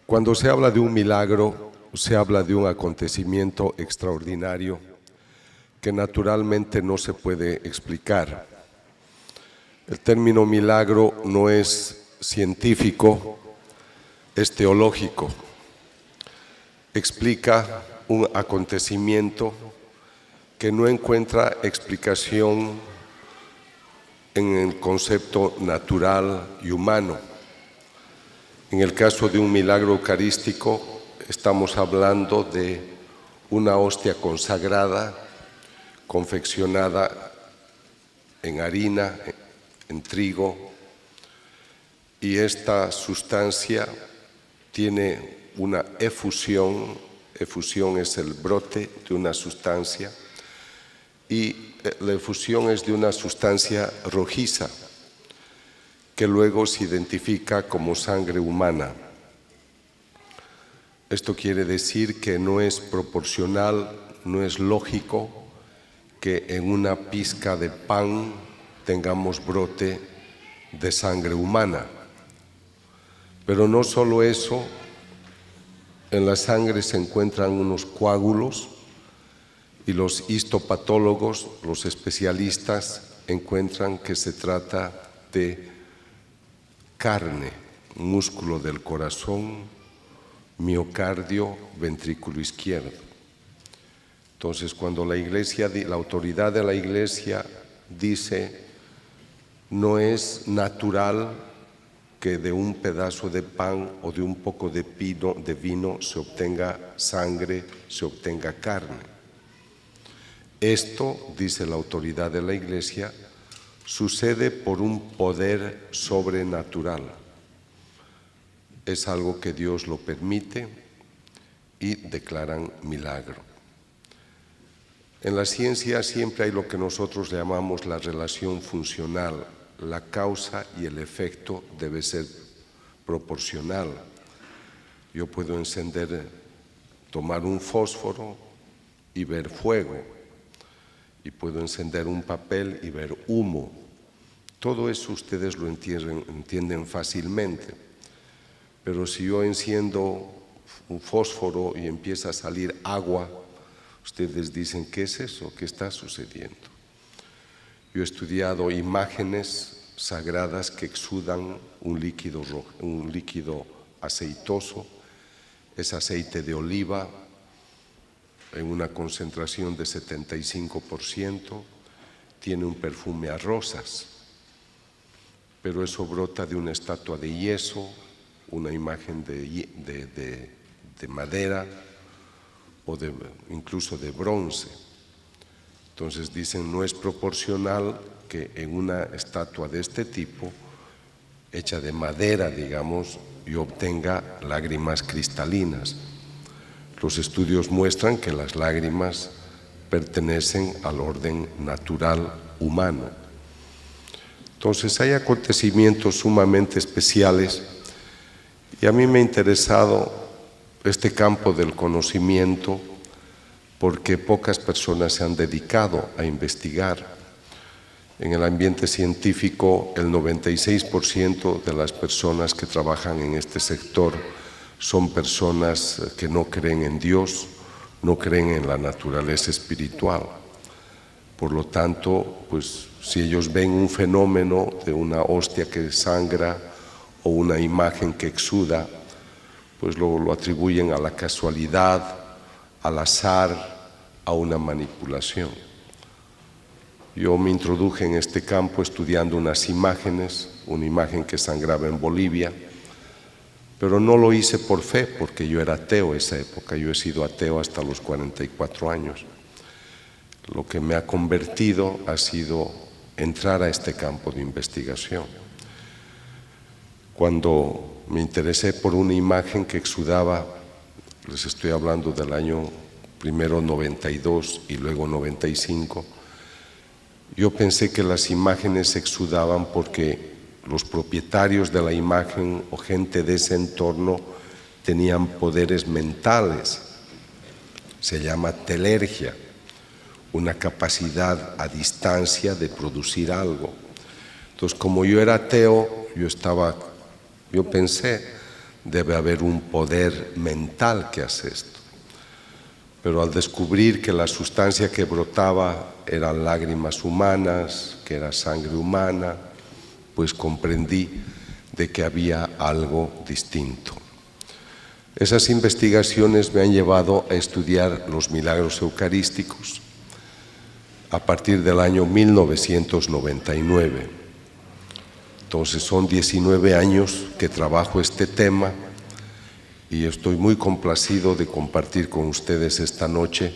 Cuando se habla de un milagro, se habla de un acontecimiento extraordinario que naturalmente no se puede explicar. El término milagro no es científico, es teológico. Explica un acontecimiento que no encuentra explicación en el concepto natural y humano. En el caso de un milagro eucarístico, estamos hablando de una hostia consagrada, confeccionada en harina, en trigo, y esta sustancia tiene una efusión. Efusión es el brote de una sustancia, y la efusión es de una sustancia rojiza, que luego se identifica como sangre humana. Esto quiere decir que no es proporcional, no es lógico que en una pizca de pan tengamos brote de sangre humana. Pero no solo eso, en la sangre se encuentran unos coágulos y los histopatólogos, los especialistas, encuentran que se trata de carne, músculo del corazón, miocardio, ventrículo izquierdo. Entonces, cuando la Iglesia, la autoridad de la Iglesia dice, no es natural que de un pedazo de pan o de un poco de vino se obtenga sangre, se obtenga carne. Esto, dice la autoridad de la Iglesia, sucede por un poder sobrenatural. Es algo que Dios lo permite y declaran milagro. En la ciencia siempre hay lo que nosotros llamamos la relación funcional. La causa y el efecto debe ser proporcional. Yo puedo tomar un fósforo y ver fuego, y puedo encender un papel y ver humo. Todo eso ustedes lo entienden fácilmente. Pero si yo enciendo un fósforo y empieza a salir agua, ustedes dicen, ¿qué es eso? ¿Qué está sucediendo? Yo he estudiado imágenes sagradas que exudan un líquido aceitoso. Es aceite de oliva en una concentración de 75%, tiene un perfume a rosas, pero eso brota de una estatua de yeso, una imagen de madera o incluso de bronce. Entonces dicen, no es proporcional que en una estatua de este tipo, hecha de madera, digamos, yo obtenga lágrimas cristalinas. Los estudios muestran que las lágrimas pertenecen al orden natural humano. Entonces hay acontecimientos sumamente especiales, y a mí me ha interesado este campo del conocimiento porque pocas personas se han dedicado a investigar. En el ambiente científico, el 96% de las personas que trabajan en este sector son personas que no creen en Dios, no creen en la naturaleza espiritual. Por lo tanto, pues si ellos ven un fenómeno de una hostia que sangra o una imagen que exuda, pues lo atribuyen a la casualidad, al azar, a una manipulación. Yo me introduje en este campo estudiando unas imágenes, una imagen que sangraba en Bolivia, pero no lo hice por fe, porque yo era ateo en esa época. Yo he sido ateo hasta los 44 años. Lo que me ha convertido ha sido entrar a este campo de investigación. Cuando me interesé por una imagen que exudaba, les estoy hablando del año primero 92 y luego 95, yo pensé que las imágenes exudaban porque los propietarios de la imagen o gente de ese entorno tenían poderes mentales. Se llama telergia, una capacidad a distancia de producir algo. Entonces, como yo era ateo, yo pensé, debe haber un poder mental que hace esto. Pero al descubrir que la sustancia que brotaba eran lágrimas humanas, que era sangre humana, pues comprendí de que había algo distinto. Esas investigaciones me han llevado a estudiar los milagros eucarísticos a partir del año 1999. Entonces son 19 años que trabajo este tema y estoy muy complacido de compartir con ustedes esta noche,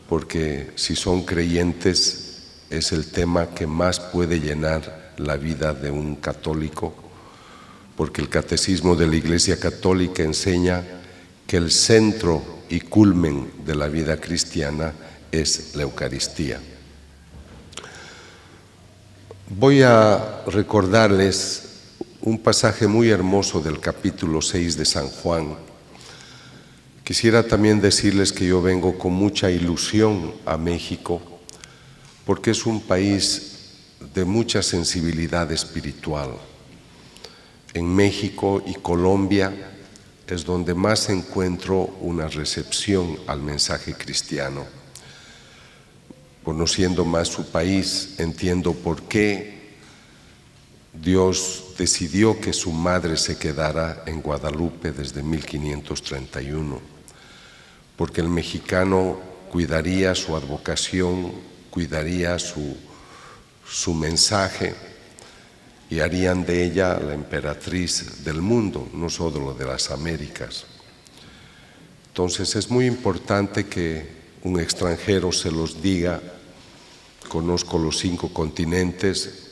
porque si son creyentes es el tema que más puede llenar la vida de un católico, porque el Catecismo de la Iglesia Católica enseña que el centro y culmen de la vida cristiana es la Eucaristía. Voy a recordarles un pasaje muy hermoso del capítulo 6 de San Juan. Quisiera también decirles que yo vengo con mucha ilusión a México, porque es un país de mucha sensibilidad espiritual. En México y Colombia es donde más encuentro una recepción al mensaje cristiano. Conociendo más su país, entiendo por qué Dios decidió que su madre se quedara en Guadalupe desde 1531, porque el mexicano cuidaría su advocación, cuidaría su mensaje y harían de ella la emperatriz del mundo, no solo de las Américas. Entonces es muy importante que un extranjero se los diga. Conozco los 5 continentes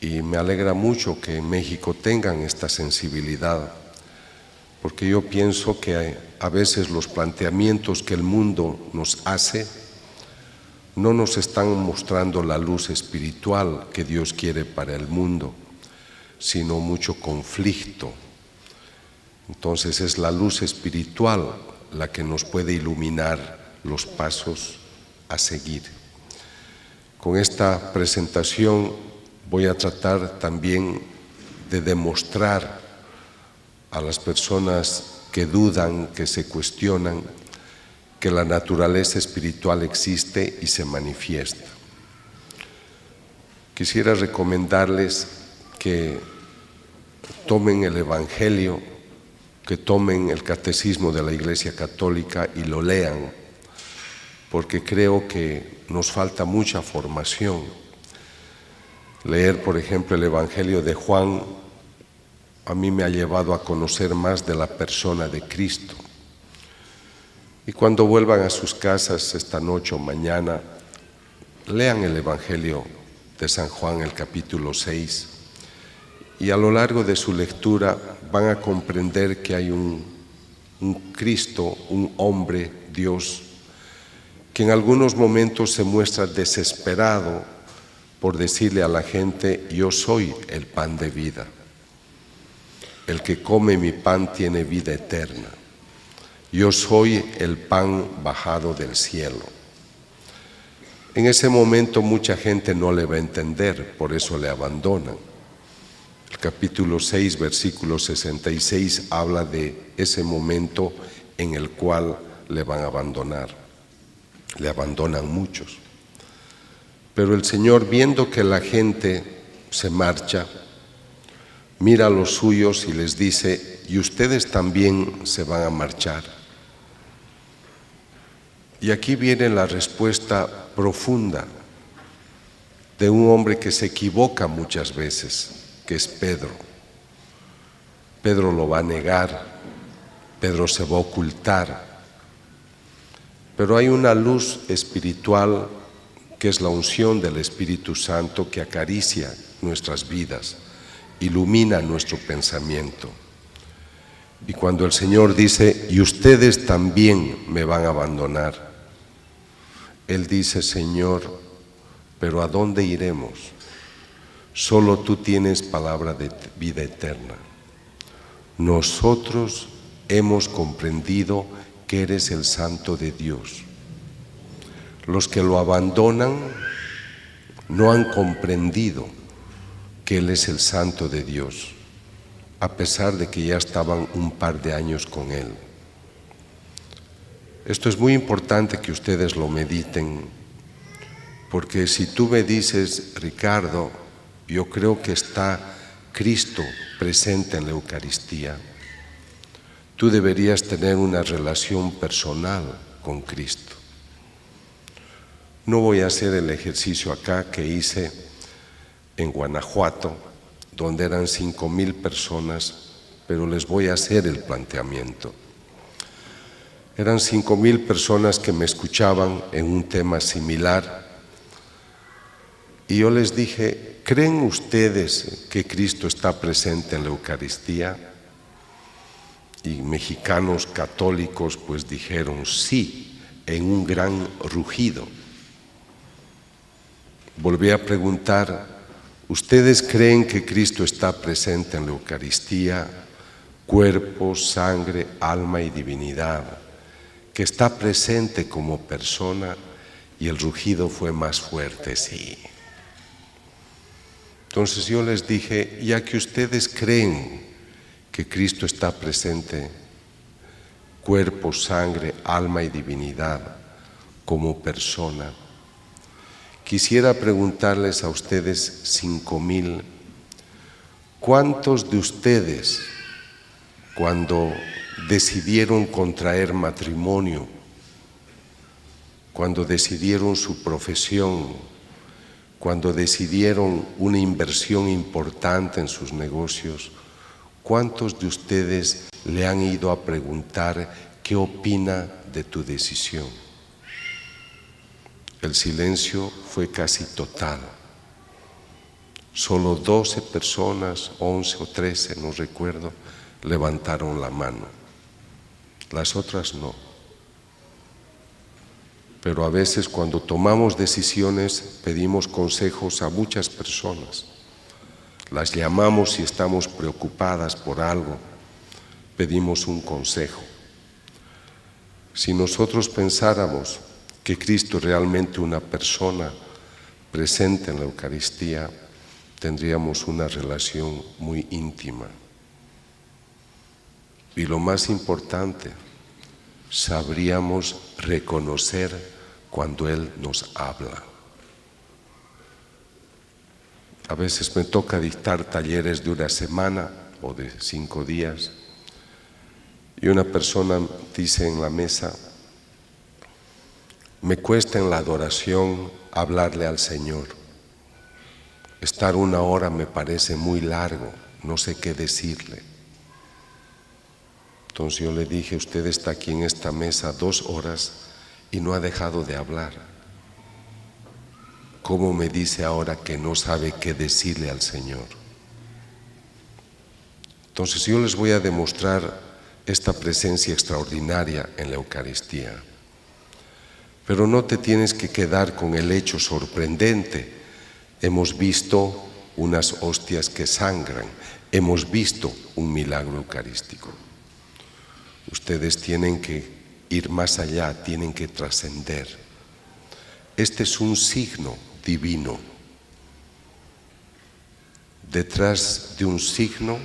y me alegra mucho que en México tengan esta sensibilidad, porque yo pienso que a veces los planteamientos que el mundo nos hace no nos están mostrando la luz espiritual que Dios quiere para el mundo, sino mucho conflicto. Entonces es la luz espiritual la que nos puede iluminar los pasos a seguir. Con esta presentación voy a tratar también de demostrar a las personas que dudan, que se cuestionan, que la naturaleza espiritual existe y se manifiesta. Quisiera recomendarles que tomen el Evangelio, que tomen el Catecismo de la Iglesia Católica y lo lean, porque creo que nos falta mucha formación. Leer, por ejemplo, el Evangelio de Juan a mí me ha llevado a conocer más de la persona de Cristo. Y cuando vuelvan a sus casas esta noche o mañana, lean el Evangelio de San Juan, el capítulo 6, y a lo largo de su lectura van a comprender que hay un Cristo, un hombre, Dios, que en algunos momentos se muestra desesperado por decirle a la gente: yo soy el pan de vida. El que come mi pan tiene vida eterna. Yo soy el pan bajado del cielo. En ese momento mucha gente no le va a entender, por eso le abandonan. El capítulo 6, versículo 66 habla de ese momento en el cual le van a abandonar. Le abandonan muchos. Pero el Señor, viendo que la gente se marcha, mira a los suyos y les dice: y ustedes también se van a marchar. Y aquí viene la respuesta profunda de un hombre que se equivoca muchas veces, que es Pedro. Pedro lo va a negar, Pedro se va a ocultar. Pero hay una luz espiritual que es la unción del Espíritu Santo que acaricia nuestras vidas, ilumina nuestro pensamiento. Y cuando el Señor dice: y ustedes también me van a abandonar, Él dice: Señor, pero ¿a dónde iremos? Solo tú tienes palabra de vida eterna. Nosotros hemos comprendido que eres el Santo de Dios. Los que lo abandonan no han comprendido que Él es el Santo de Dios. a pesar de que ya estaban un par de años con Él. Esto es muy importante que ustedes lo mediten, porque si tú me dices, Ricardo, yo creo que está Cristo presente en la Eucaristía, tú deberías tener una relación personal con Cristo. No voy a hacer el ejercicio acá que hice en Guanajuato, donde eran 5,000 personas, pero les voy a hacer el planteamiento. Eran 5,000 personas que me escuchaban en un tema similar y yo les dije, ¿creen ustedes que Cristo está presente en la Eucaristía? Y mexicanos católicos pues dijeron sí, en un gran rugido. Volví a preguntar, ¿ustedes creen que Cristo está presente en la Eucaristía, cuerpo, sangre, alma y divinidad, que está presente como persona? Y el rugido fue más fuerte, sí. Entonces yo les dije, ya que ustedes creen que Cristo está presente, cuerpo, sangre, alma y divinidad, como persona, quisiera preguntarles a ustedes 5,000, ¿cuántos de ustedes, cuando decidieron contraer matrimonio, cuando decidieron su profesión, cuando decidieron una inversión importante en sus negocios, cuántos de ustedes le han ido a preguntar qué opina de tu decisión? El silencio fue casi total. Solo 12 personas, 11 o 13, no recuerdo, levantaron la mano. Las otras no. Pero a veces cuando tomamos decisiones pedimos consejos a muchas personas. Las llamamos si estamos preocupadas por algo, pedimos un consejo. Si nosotros pensáramos que Cristo es realmente una persona presente en la Eucaristía, tendríamos una relación muy íntima. Y lo más importante, sabríamos reconocer cuando Él nos habla. A veces me toca dictar talleres de una semana o de 5 días y una persona dice en la mesa, me cuesta en la adoración hablarle al Señor. Estar 1 hora me parece muy largo, no sé qué decirle. Entonces yo le dije, usted está aquí en esta mesa 2 horas y no ha dejado de hablar. ¿Cómo me dice ahora que no sabe qué decirle al Señor? Entonces yo les voy a demostrar esta presencia extraordinaria en la Eucaristía. Pero no te tienes que quedar con el hecho sorprendente. Hemos visto unas hostias que sangran, hemos visto un milagro eucarístico. Ustedes tienen que ir más allá, tienen que trascender. Este es un signo divino. Detrás de un signo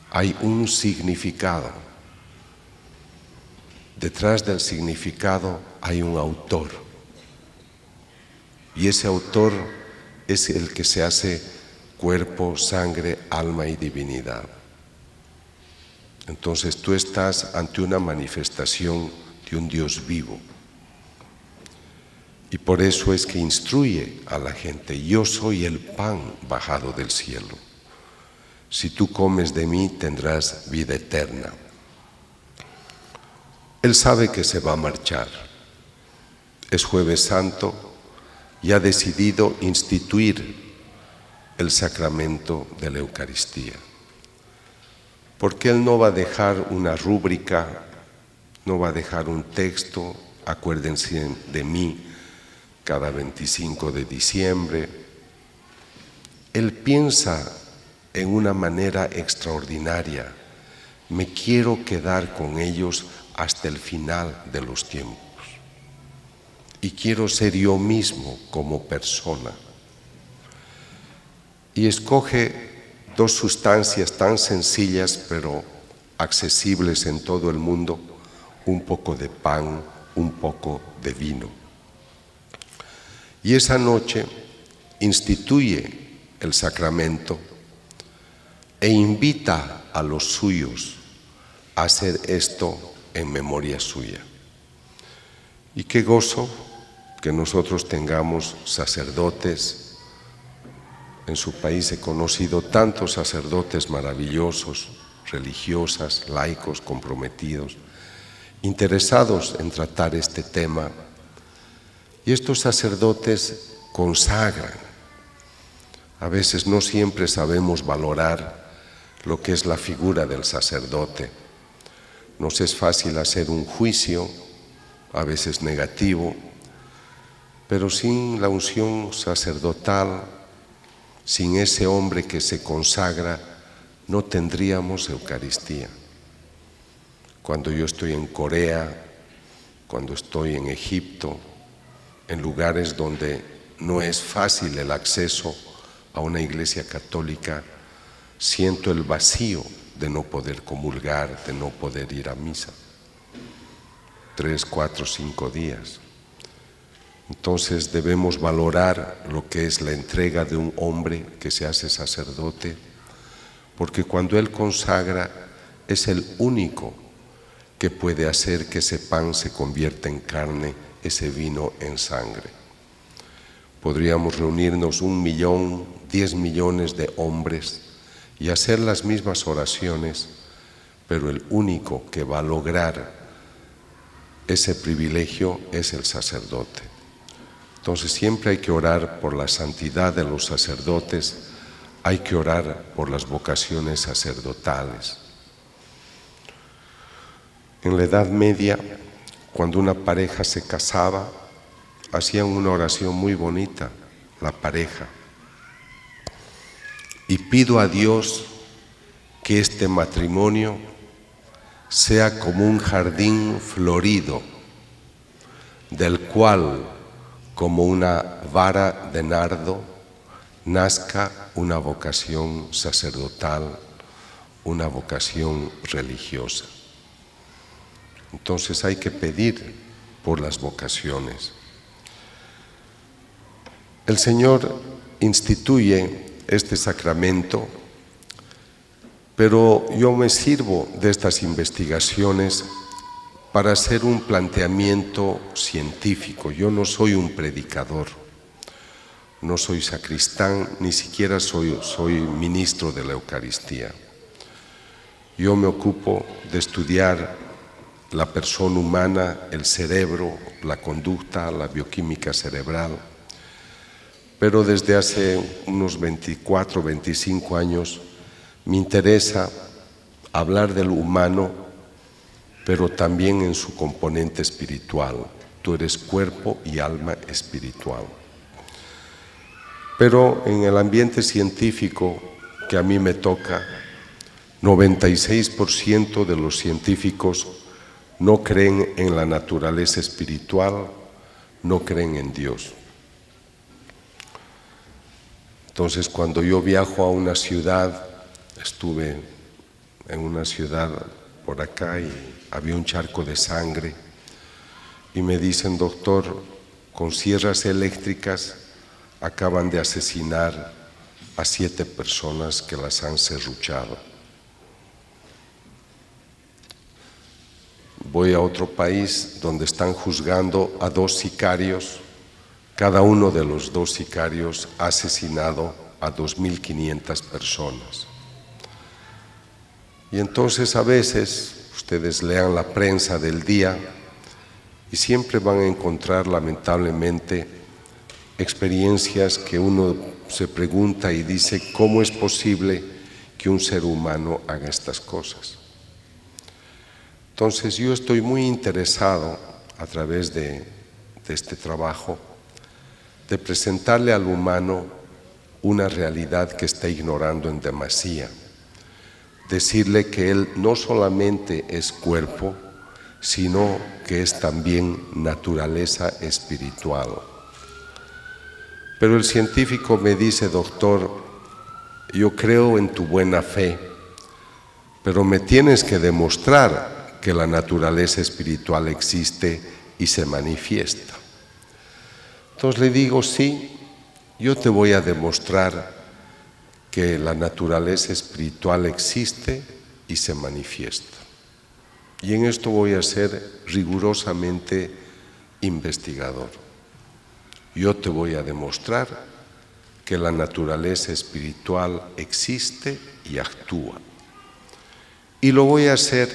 hay un significado. Detrás del significado hay un autor. Y ese autor es el que se hace cuerpo, sangre, alma y divinidad. Entonces tú estás ante una manifestación de un Dios vivo. Y por eso es que instruye a la gente, yo soy el pan bajado del cielo. Si tú comes de mí tendrás vida eterna. Él sabe que se va a marchar. Es Jueves Santo y ha decidido instituir el sacramento de la Eucaristía. Porque Él no va a dejar una rúbrica, no va a dejar un texto, acuérdense de mí, cada 25 de diciembre. Él piensa en una manera extraordinaria. Me quiero quedar con ellos hasta el final de los tiempos. Y quiero ser yo mismo como persona. Y escoge dos sustancias tan sencillas pero accesibles en todo el mundo, un poco de pan, un poco de vino. Y esa noche instituye el sacramento e invita a los suyos a hacer esto en memoria suya. Y qué gozo que nosotros tengamos sacerdotes. En su país he conocido tantos sacerdotes maravillosos, religiosas, laicos, comprometidos, interesados en tratar este tema. Y estos sacerdotes consagran. A veces no siempre sabemos valorar lo que es la figura del sacerdote. Nos es fácil hacer un juicio, a veces negativo, pero sin la unción sacerdotal, sin ese hombre que se consagra, no tendríamos Eucaristía. Cuando yo estoy en Corea, cuando estoy en Egipto, en lugares donde no es fácil el acceso a una iglesia católica, siento el vacío de no poder comulgar, de no poder ir a misa. 3, 4, 5 días. Entonces debemos valorar lo que es la entrega de un hombre que se hace sacerdote, porque cuando él consagra es el único que puede hacer que ese pan se convierta en carne, ese vino en sangre. Podríamos reunirnos 1 millón, 10 millones de hombres y hacer las mismas oraciones, pero el único que va a lograr ese privilegio es el sacerdote. Entonces siempre hay que orar por la santidad de los sacerdotes, hay que orar por las vocaciones sacerdotales. En la Edad Media, cuando una pareja se casaba, hacían una oración muy bonita, la pareja. Y pido a Dios que este matrimonio sea como un jardín florido, del cual, como una vara de nardo, nazca una vocación sacerdotal, una vocación religiosa. Entonces hay que pedir por las vocaciones. El Señor instituye este sacramento, pero yo me sirvo de estas investigaciones para hacer un planteamiento científico. Yo no soy un predicador, no soy sacristán, ni siquiera soy ministro de la Eucaristía. Yo me ocupo de estudiar la persona humana, el cerebro, la conducta, la bioquímica cerebral. Pero desde hace unos 24, 25 años me interesa hablar del humano, pero también en su componente espiritual. Tú eres cuerpo y alma espiritual. Pero en el ambiente científico que a mí me toca, 96% de los científicos no creen en la naturaleza espiritual, no creen en Dios. Entonces, cuando yo viajo a una ciudad, estuve en una ciudad por acá y había un charco de sangre y me dicen: doctor, con sierras eléctricas acaban de asesinar a 7 personas que las han serruchado. Voy a otro país donde están juzgando a 2 sicarios. Cada uno de los 2 sicarios ha asesinado a 2.500 personas. Y entonces a veces ustedes lean la prensa del día y siempre van a encontrar, lamentablemente, experiencias que uno se pregunta y dice: ¿cómo es posible que un ser humano haga estas cosas? Entonces yo estoy muy interesado, a través de este trabajo, de presentarle al humano una realidad que está ignorando en demasía. Decirle que él no solamente es cuerpo, sino que es también naturaleza espiritual. Pero el científico me dice: doctor, yo creo en tu buena fe, pero me tienes que demostrar que la naturaleza espiritual existe y se manifiesta. Entonces le digo, sí, yo te voy a demostrar que la naturaleza espiritual existe y se manifiesta. Y en esto voy a ser rigurosamente investigador. Yo te voy a demostrar que la naturaleza espiritual existe y actúa. Y lo voy a hacer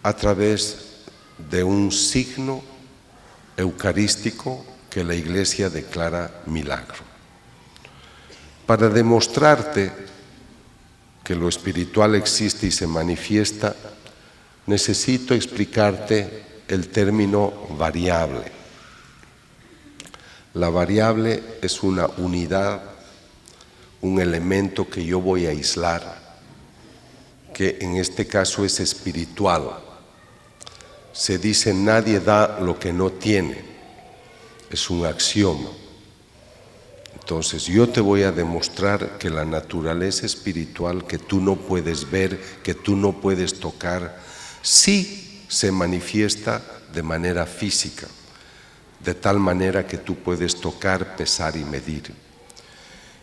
a través de un signo eucarístico que la Iglesia declara milagro. Para demostrarte que lo espiritual existe y se manifiesta, necesito explicarte el término variable. La variable es una unidad, un elemento que yo voy a aislar, que en este caso es espiritual. Se dice, nadie da lo que no tiene. Es un axioma. Entonces yo te voy a demostrar que la naturaleza espiritual que tú no puedes ver, que tú no puedes tocar, sí se manifiesta de manera física, de tal manera que tú puedes tocar, pesar y medir.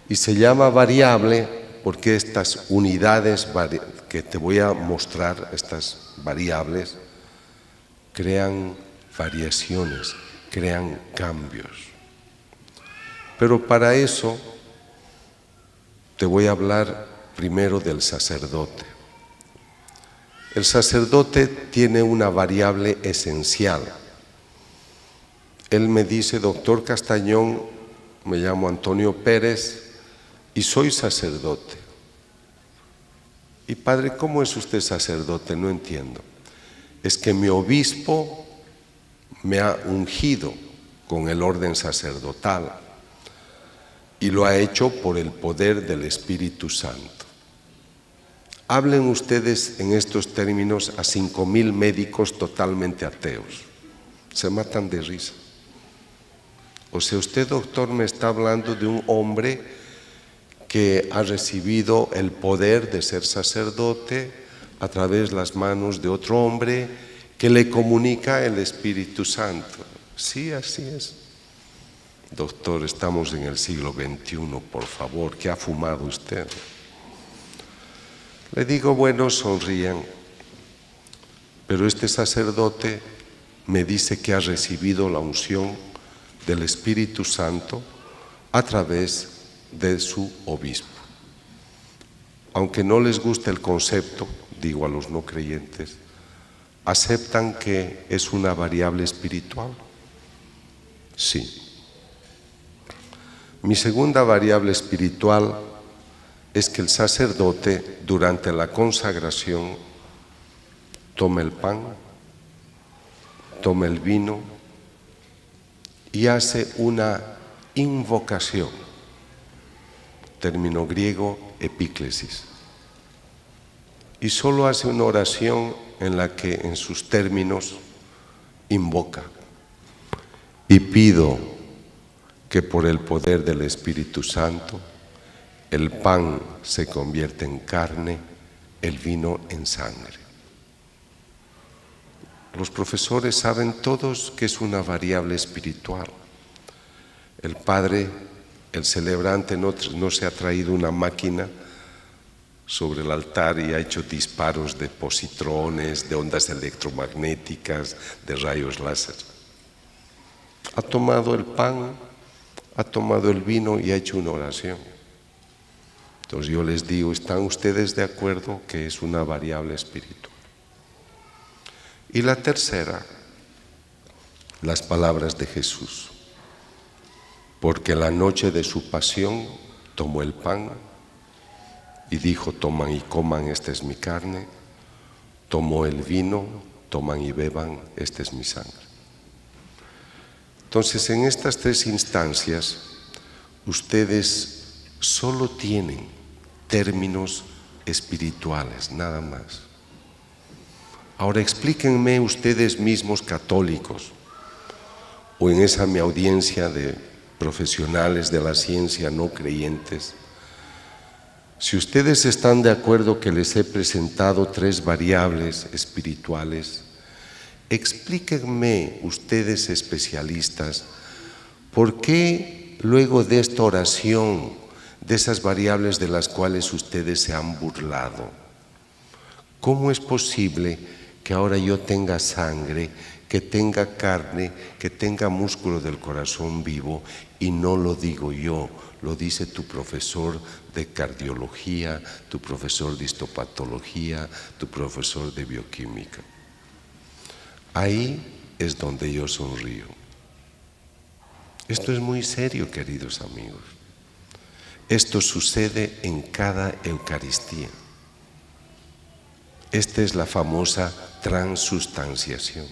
Y se llama variable porque estas unidades que te voy a mostrar, estas variables, crean variaciones, crean cambios. Pero para eso te voy a hablar primero del sacerdote. El sacerdote tiene una variable esencial. Él me dice, doctor Castañón, me llamo Antonio Pérez y soy sacerdote. Y padre, ¿cómo es usted sacerdote? No entiendo. Es que mi obispo me ha ungido con el orden sacerdotal y lo ha hecho por el poder del Espíritu Santo. Hablen ustedes en estos términos a 5,000 médicos totalmente ateos. Se matan de risa. O sea, usted, doctor, me está hablando de un hombre que ha recibido el poder de ser sacerdote a través de las manos de otro hombre que le comunica el Espíritu Santo. Sí, así es. Doctor, estamos en el siglo XXI, por favor, ¿qué ha fumado usted? Le digo, bueno, sonrían, pero este sacerdote me dice que ha recibido la unción del Espíritu Santo a través de su obispo. Aunque no les guste el concepto, digo a los no creyentes, ¿aceptan que es una variable espiritual? Sí. Mi segunda variable espiritual es que el sacerdote durante la consagración toma el pan, toma el vino y hace una invocación, término griego epíclesis, y solo hace una oración en la que en sus términos invoca y pido que por el poder del Espíritu Santo el pan se convierte en carne, el vino en sangre. Los profesores saben todos que es una variable espiritual. El padre, el celebrante, no se ha traído una máquina sobre el altar y ha hecho disparos de positrones, de ondas electromagnéticas, de rayos láser. Ha tomado el pan, ha tomado el vino y ha hecho una oración. Entonces yo les digo, ¿están ustedes de acuerdo que es una variable espiritual? Y la tercera, las palabras de Jesús. Porque la noche de su pasión tomó el pan y dijo, toman y coman, esta es mi carne. Tomó el vino, toman y beban, esta es mi sangre. Entonces, en estas tres instancias, ustedes solo tienen términos espirituales, nada más. Ahora explíquenme ustedes mismos católicos, o en esa mi audiencia de profesionales de la ciencia no creyentes, Si ustedes están de acuerdo que les he presentado 3 variables espirituales, explíquenme ustedes especialistas, ¿por qué luego de esta oración, de esas variables de las cuales ustedes se han burlado, cómo es posible que ahora yo tenga sangre, que tenga carne, que tenga músculo del corazón vivo, y no lo digo yo, lo dice tu profesor de cardiología, tu profesor de histopatología, tu profesor de bioquímica? Ahí es donde yo sonrío. Esto es muy serio, queridos amigos. Esto sucede en cada Eucaristía. Esta es la famosa transustanciación.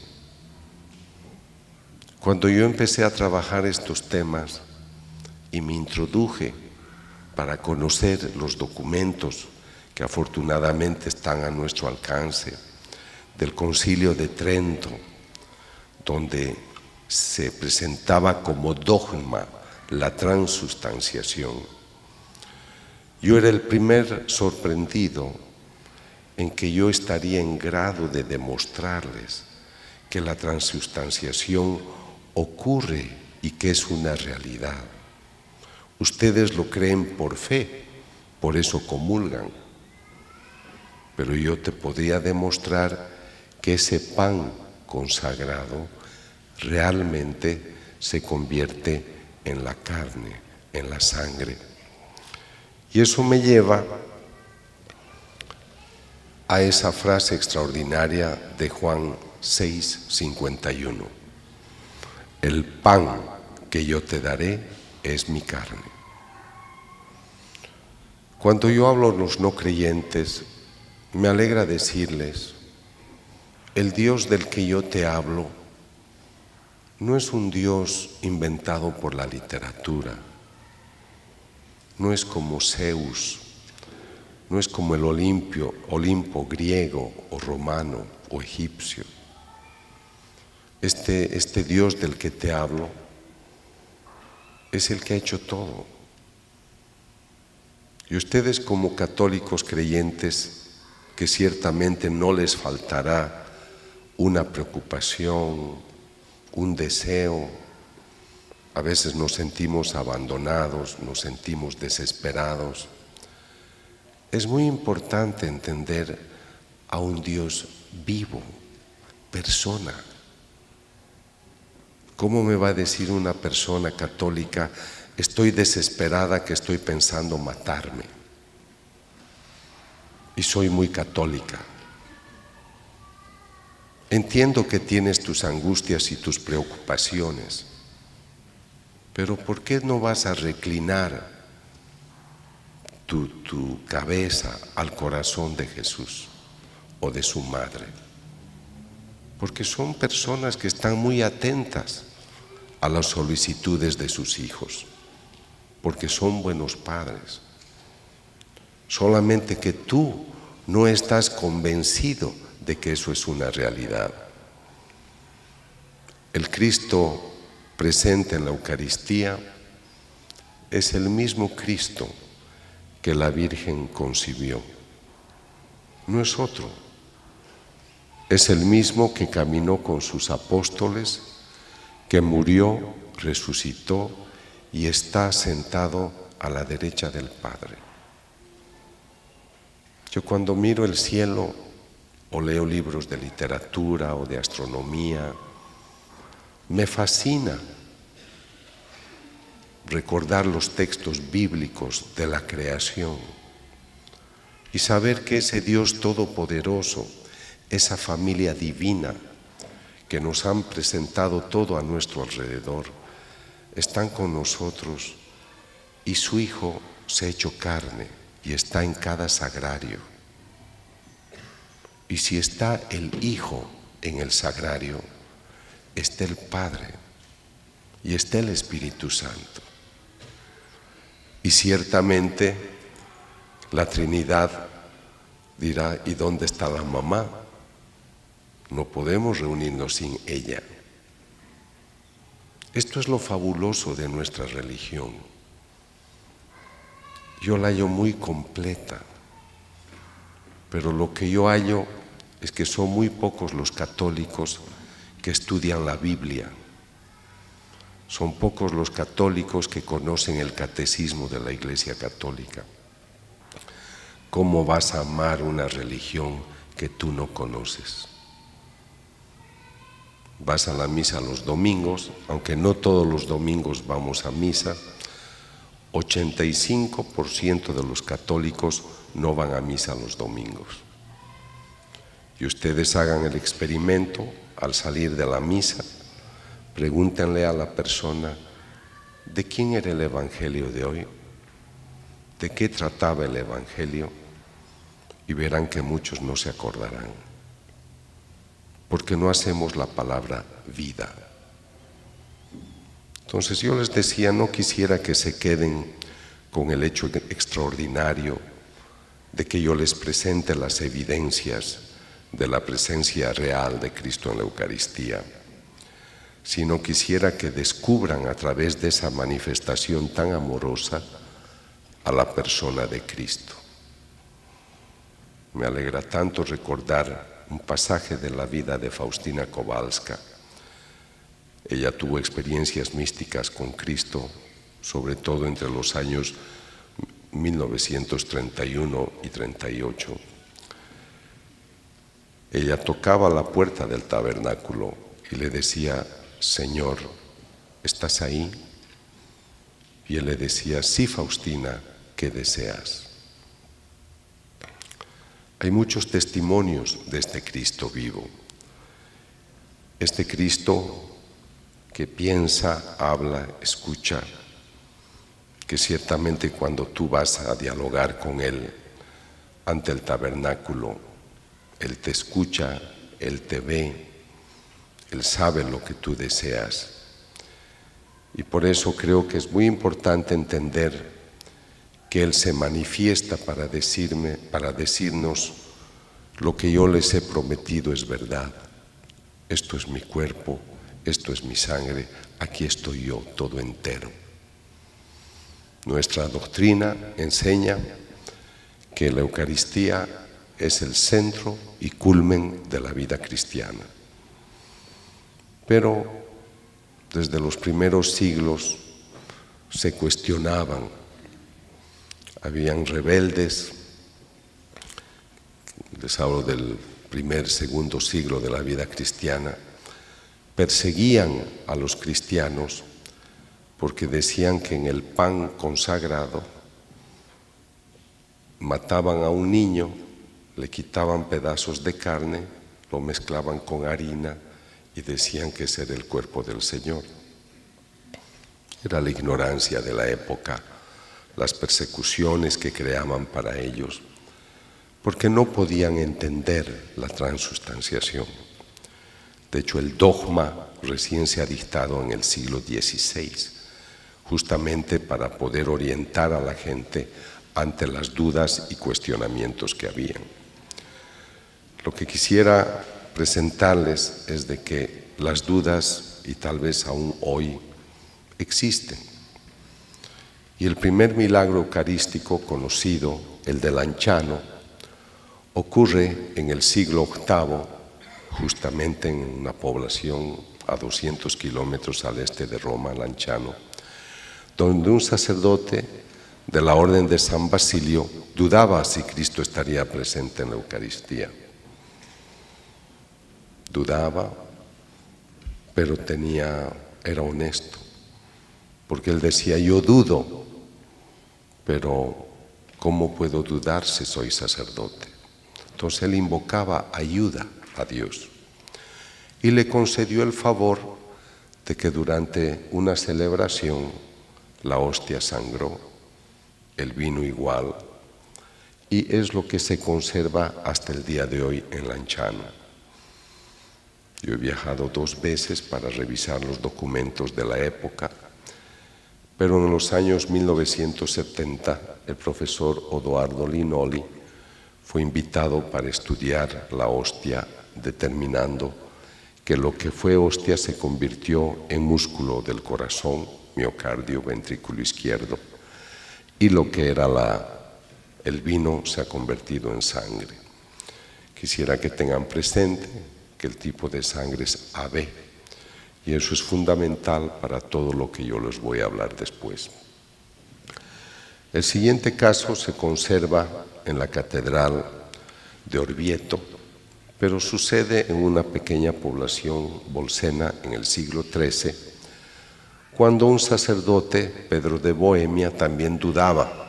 Cuando yo empecé a trabajar estos temas y me introduje para conocer los documentos que afortunadamente están a nuestro alcance, del Concilio de Trento, donde se presentaba como dogma la transustanciación, yo era el primer sorprendido en que yo estaría en grado de demostrarles que la transustanciación ocurre y que es una realidad. Ustedes lo creen por fe, por eso comulgan, pero yo te podría demostrar que ese pan consagrado realmente se convierte en la carne, en la sangre. Y eso me lleva a esa frase extraordinaria de Juan 6:51. El pan que yo te daré es mi carne. Cuando yo hablo a los no creyentes, me alegra decirles, el Dios del que yo te hablo no es un Dios inventado por la literatura, no es como Zeus, no es como el Olimpo griego o romano o egipcio. Este Dios del que te hablo es el que ha hecho todo. Y ustedes como católicos creyentes, que ciertamente no les faltará una preocupación, un deseo, a veces nos sentimos abandonados, nos sentimos desesperados. Es muy importante entender a un Dios vivo, persona. ¿Cómo me va a decir una persona católica, estoy desesperada, que estoy pensando matarme? Y soy muy católica. Entiendo que tienes tus angustias y tus preocupaciones, pero ¿por qué no vas a reclinar tu cabeza al corazón de Jesús o de su madre? Porque son personas que están muy atentas a las solicitudes de sus hijos, porque son buenos padres. Solamente que tú no estás convencido de que eso es una realidad. El Cristo presente en la Eucaristía es el mismo Cristo que la Virgen concibió. No es otro. Es el mismo que caminó con sus apóstoles, que murió, resucitó y está sentado a la derecha del Padre. Yo cuando miro el cielo o leo libros de literatura o de astronomía, me fascina recordar los textos bíblicos de la creación y saber que ese Dios todopoderoso, esa familia divina que nos han presentado todo a nuestro alrededor, están con nosotros y su Hijo se ha hecho carne y está en cada sagrario. Y si está el Hijo en el sagrario, está el Padre y está el Espíritu Santo. Y ciertamente la Trinidad dirá, ¿y dónde está la mamá? No podemos reunirnos sin ella. Esto es lo fabuloso de nuestra religión. yo la hallo muy completa, pero lo que yo hallo es que son muy pocos los católicos que estudian la Biblia. Son pocos los católicos que conocen el catecismo de la Iglesia Católica. ¿Cómo vas a amar una religión que tú no conoces? Vas a la misa los domingos, aunque no todos los domingos vamos a misa. 85% de los católicos no van a misa los domingos. Y ustedes hagan el experimento, al salir de la misa, pregúntenle a la persona, ¿de quién era el Evangelio de hoy? ¿De qué trataba el Evangelio? Y verán que muchos no se acordarán, porque no hacemos la palabra vida. Entonces yo les decía, no quisiera que se queden con el hecho extraordinario de que yo les presente las evidencias de la presencia real de Cristo en la Eucaristía, sino quisiera que descubran a través de esa manifestación tan amorosa a la persona de Cristo. Me alegra tanto recordar un pasaje de la vida de Faustina Kowalska. Ella tuvo experiencias místicas con Cristo, sobre todo entre los años 1931 y 38. Ella tocaba la puerta del tabernáculo y le decía, Señor, ¿estás ahí? Y él le decía, sí, Faustina, ¿qué deseas? Hay muchos testimonios de este Cristo vivo. Este Cristo que piensa, habla, escucha, que ciertamente cuando tú vas a dialogar con Él ante el tabernáculo, Él te escucha, Él te ve, Él sabe lo que tú deseas. Y por eso creo que es muy importante entender que Él se manifiesta para decirnos lo que yo les he prometido es verdad. Esto es mi cuerpo, esto es mi sangre, aquí estoy yo, todo entero. Nuestra doctrina enseña que la Eucaristía es el centro y culmen de la vida cristiana. Pero desde los primeros siglos se cuestionaban, habían rebeldes, les hablo del primer, segundo siglo de la vida cristiana, perseguían a los cristianos porque decían que en el pan consagrado mataban a un niño, le quitaban pedazos de carne, lo mezclaban con harina y decían que ese era el cuerpo del Señor. Era la ignorancia de la época, las persecuciones que creaban para ellos, porque no podían entender la transustanciación. De hecho, el dogma recién se ha dictado en el siglo XVI, justamente para poder orientar a la gente ante las dudas y cuestionamientos que habían. Lo que quisiera presentarles es de que las dudas, y tal vez aún hoy, existen. Y el primer milagro eucarístico conocido, el de Lanciano, ocurre en el siglo VIII, justamente en una población a 200 kilómetros al este de Roma, Lanciano, donde un sacerdote de la Orden de San Basilio dudaba si Cristo estaría presente en la Eucaristía. Dudaba, pero era honesto, porque él decía, yo dudo, pero ¿cómo puedo dudar si soy sacerdote? Entonces él invocaba ayuda a Dios y le concedió el favor de que durante una celebración la hostia sangró, el vino igual, y es lo que se conserva hasta el día de hoy en Lanciano. Yo he viajado 2 veces para revisar los documentos de la época, pero en los años 1970 el profesor Odoardo Linoli fue invitado para estudiar la hostia, determinando que lo que fue hostia se convirtió en músculo del corazón, miocardio, ventrículo izquierdo, y lo que era el vino se ha convertido en sangre. Quisiera que tengan presente que el tipo de sangre es AB, y eso es fundamental para todo lo que yo les voy a hablar después. El siguiente caso se conserva en la Catedral de Orvieto, pero sucede en una pequeña población bolsena en el siglo XIII, cuando un sacerdote, Pedro de Bohemia, también dudaba.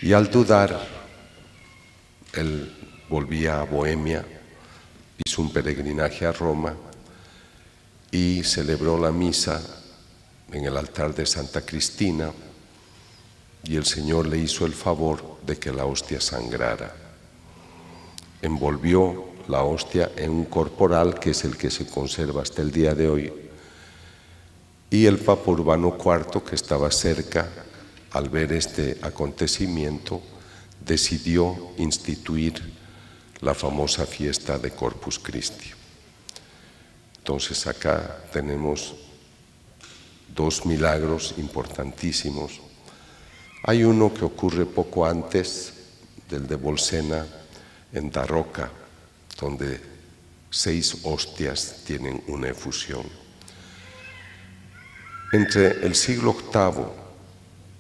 Y al dudar, él volvía a Bohemia, hizo un peregrinaje a Roma y celebró la misa en el altar de Santa Cristina, y el Señor le hizo el favor de que la hostia sangrara. Envolvió la hostia en un corporal, que es el que se conserva hasta el día de hoy, y el Papa Urbano IV, que estaba cerca, al ver este acontecimiento, decidió instituir la famosa fiesta de Corpus Christi. Entonces acá tenemos dos milagros importantísimos. Hay uno que ocurre poco antes del de Bolsena, en Daroca, donde 6 hostias tienen una efusión. Entre el siglo VIII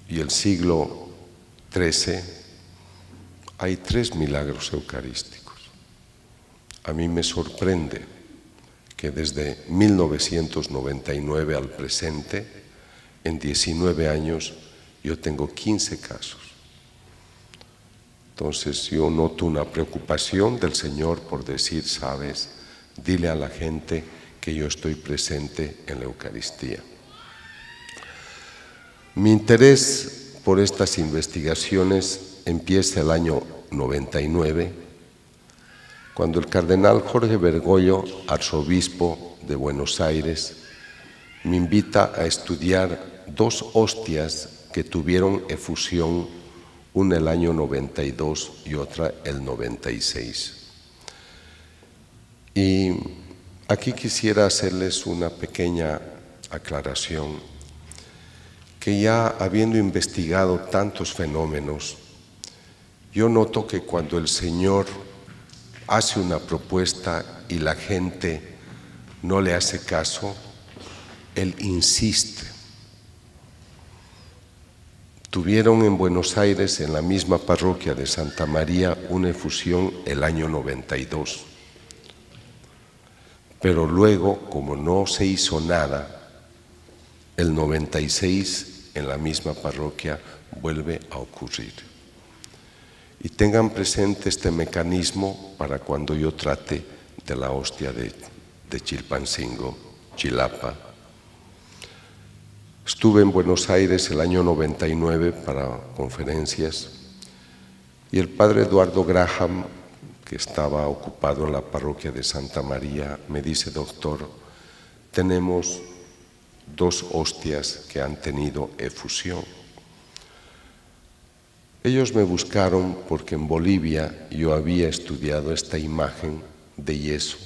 y el siglo XIII hay 3 milagros eucarísticos. A mí me sorprende que desde 1999 al presente, en 19 años, yo tengo 15 casos. Entonces yo noto una preocupación del Señor por decir, sabes, dile a la gente que yo estoy presente en la Eucaristía. Mi interés por estas investigaciones empieza el año 99, cuando el cardenal Jorge Bergoglio, arzobispo de Buenos Aires, me invita a estudiar 2 hostias que tuvieron efusión, una el año 92 y otra el 96. Y aquí quisiera hacerles una pequeña aclaración, que ya habiendo investigado tantos fenómenos, yo noto que cuando el Señor hace una propuesta y la gente no le hace caso, Él insiste. Tuvieron en Buenos Aires, en la misma parroquia de Santa María, una efusión el año 92. Pero luego, como no se hizo nada, el 96 en la misma parroquia vuelve a ocurrir. Y tengan presente este mecanismo para cuando yo trate de la hostia de Chilpancingo, Chilapa. Estuve en Buenos Aires el año 99 para conferencias, y el padre Eduardo Graham, que estaba ocupado en la parroquia de Santa María, me dice, doctor, tenemos 2 hostias que han tenido efusión. Ellos me buscaron porque en Bolivia yo había estudiado esta imagen de yeso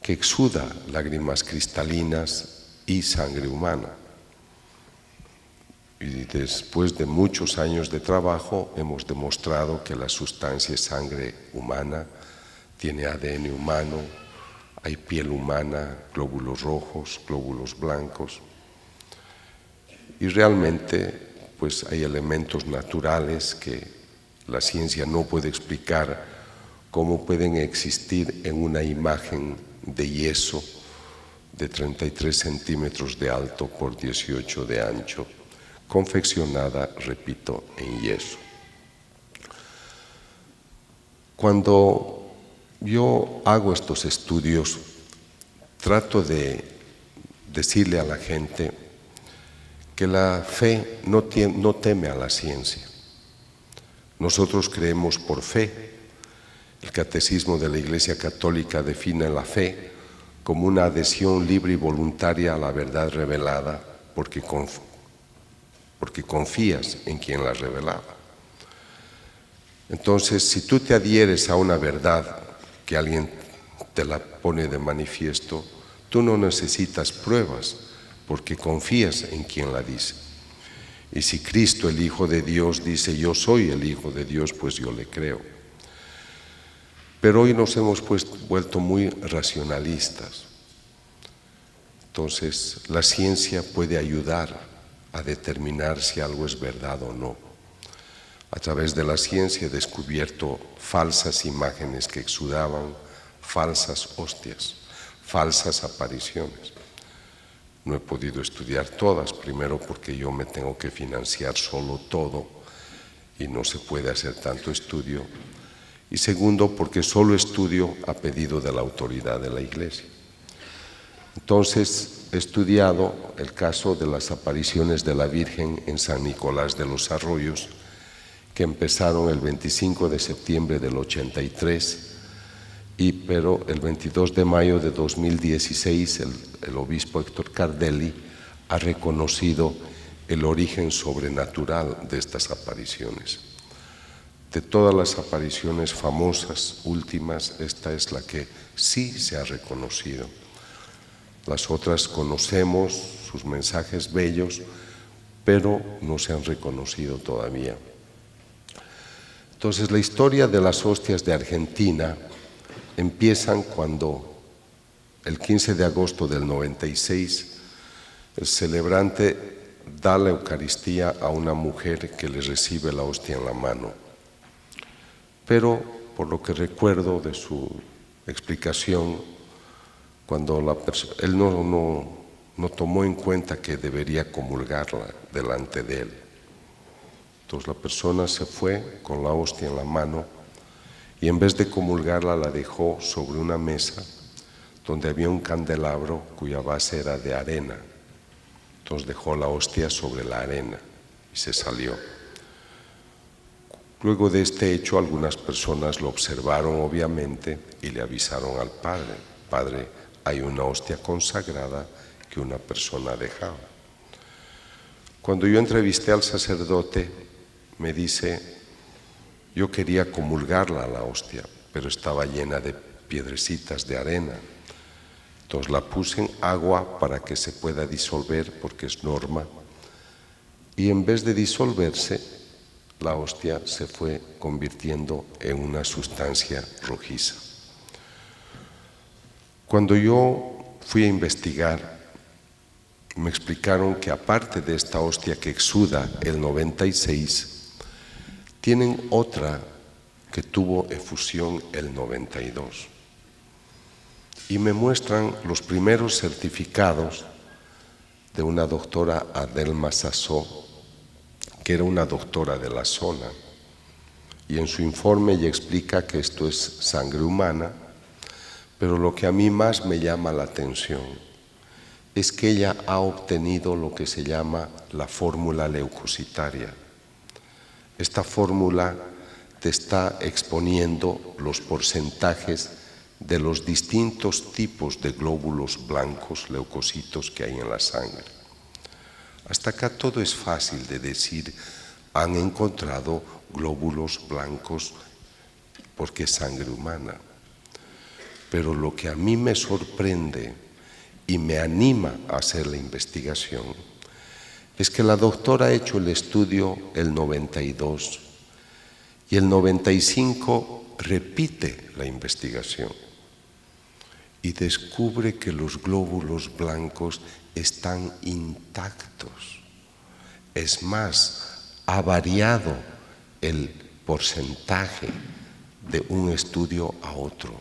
que exuda lágrimas cristalinas y sangre humana. Y después de muchos años de trabajo hemos demostrado que la sustancia es sangre humana, tiene ADN humano, hay piel humana, glóbulos rojos, glóbulos blancos, y realmente pues hay elementos naturales que la ciencia no puede explicar cómo pueden existir en una imagen de yeso de 33 centímetros de alto por 18 de ancho, confeccionada, repito, en yeso. Cuando yo hago estos estudios, trato de decirle a la gente que la fe no teme a la ciencia. Nosotros creemos por fe. El Catecismo de la Iglesia Católica define la fe como una adhesión libre y voluntaria a la verdad revelada, porque confías en quien la ha revelado. Entonces, si tú te adhieres a una verdad que alguien te la pone de manifiesto, tú no necesitas pruebas, porque confías en quien la dice. Y si Cristo, el Hijo de Dios, dice yo soy el Hijo de Dios, pues yo le creo. Pero hoy nos hemos vuelto muy racionalistas. Entonces, la ciencia puede ayudar a determinar si algo es verdad o no. A través de la ciencia he descubierto falsas imágenes que exudaban, falsas hostias, falsas apariciones. No he podido estudiar todas, primero porque yo me tengo que financiar solo todo y no se puede hacer tanto estudio, y segundo porque solo estudio a pedido de la autoridad de la Iglesia. Entonces he estudiado el caso de las apariciones de la Virgen en San Nicolás de los Arroyos, que empezaron el 25 de septiembre del 83, pero el 22 de mayo de 2016 el obispo Héctor Cardelli ha reconocido el origen sobrenatural de estas apariciones. De todas las apariciones famosas, últimas, esta es la que sí se ha reconocido. Las otras conocemos, sus mensajes bellos, pero no se han reconocido todavía. Entonces, la historia de las hostias de Argentina empiezan cuando, el 15 de agosto del 96, el celebrante da la Eucaristía a una mujer que le recibe la hostia en la mano. Pero, por lo que recuerdo de su explicación, cuando él no tomó en cuenta que debería comulgarla delante de él. Entonces la persona se fue con la hostia en la mano y en vez de comulgarla la dejó sobre una mesa donde había un candelabro cuya base era de arena. Entonces dejó la hostia sobre la arena y se salió. Luego de este hecho, algunas personas lo observaron obviamente y le avisaron al padre: Padre, hay una hostia consagrada que una persona ha dejado. Cuando yo entrevisté al sacerdote, me dice: yo quería comulgarla a la hostia, pero estaba llena de piedrecitas de arena. Entonces la puse en agua para que se pueda disolver, porque es norma, y en vez de disolverse, la hostia se fue convirtiendo en una sustancia rojiza. Cuando yo fui a investigar, me explicaron que aparte de esta hostia que exuda el 96, tienen otra que tuvo efusión el 92. Y me muestran los primeros certificados de una doctora Adelma Sassó, que era una doctora de la zona, y en su informe ella explica que esto es sangre humana, pero lo que a mí más me llama la atención es que ella ha obtenido lo que se llama la fórmula leucocitaria. Esta fórmula te está exponiendo los porcentajes de los distintos tipos de glóbulos blancos, leucocitos, que hay en la sangre. Hasta acá todo es fácil de decir, han encontrado glóbulos blancos porque es sangre humana. Pero lo que a mí me sorprende y me anima a hacer la investigación es que la doctora ha hecho el estudio el 92 y el 95 repite la investigación y descubre que los glóbulos blancos están intactos. Es más, ha variado el porcentaje de un estudio a otro.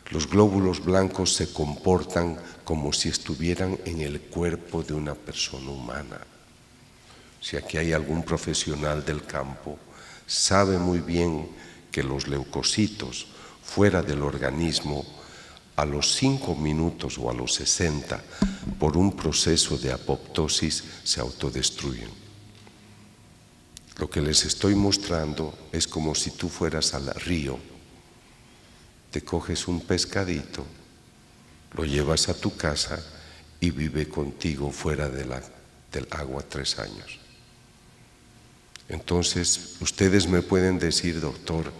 Los glóbulos blancos se comportan como si estuvieran en el cuerpo de una persona humana. Si aquí hay algún profesional del campo, sabe muy bien que los leucocitos fuera del organismo, a los 5 minutos o a los 60, por un proceso de apoptosis, se autodestruyen. Lo que les estoy mostrando es como si tú fueras al río, te coges un pescadito, lo llevas a tu casa y vive contigo fuera del agua 3 años. Entonces, ustedes me pueden decir, doctor,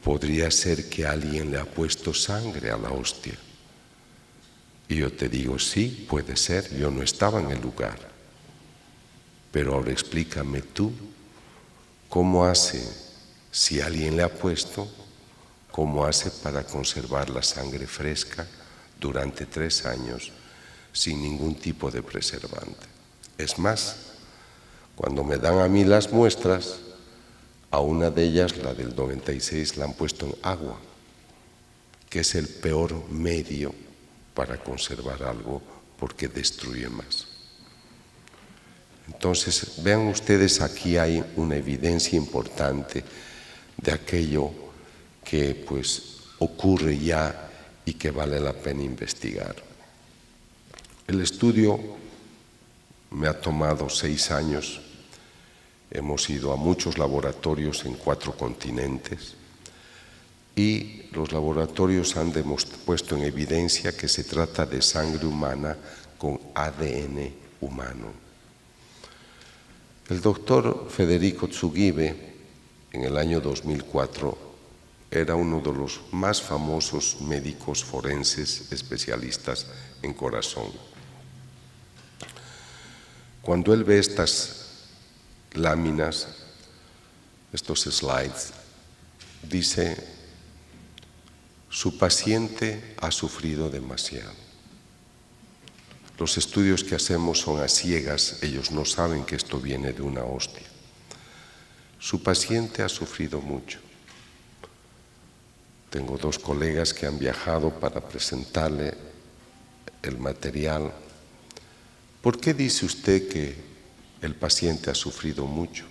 podría ser que alguien le ha puesto sangre a la hostia. Y yo te digo, sí, puede ser, yo no estaba en el lugar. Pero ahora explícame tú, ¿cómo hace, si alguien le ha puesto, cómo hace para conservar la sangre fresca durante 3 años sin ningún tipo de preservante? Es más, cuando me dan a mí las muestras, a una de ellas, la del 96, la han puesto en agua, que es el peor medio para conservar algo porque destruye más. Entonces, vean ustedes, aquí hay una evidencia importante de aquello que pues ocurre ya y que vale la pena investigar. El estudio me ha tomado 6 años, hemos ido a muchos laboratorios en 4 continentes y los laboratorios han puesto en evidencia que se trata de sangre humana con ADN humano. El doctor Federico Tsugibe, en el año 2004, era uno de los más famosos médicos forenses especialistas en corazón. Cuando él ve estas láminas, estos slides, dice: su paciente ha sufrido demasiado. Los estudios que hacemos son a ciegas, ellos no saben que esto viene de una hostia. Su paciente ha sufrido mucho. Tengo 2 colegas que han viajado para presentarle el material. ¿Por qué dice usted que el paciente ha sufrido mucho?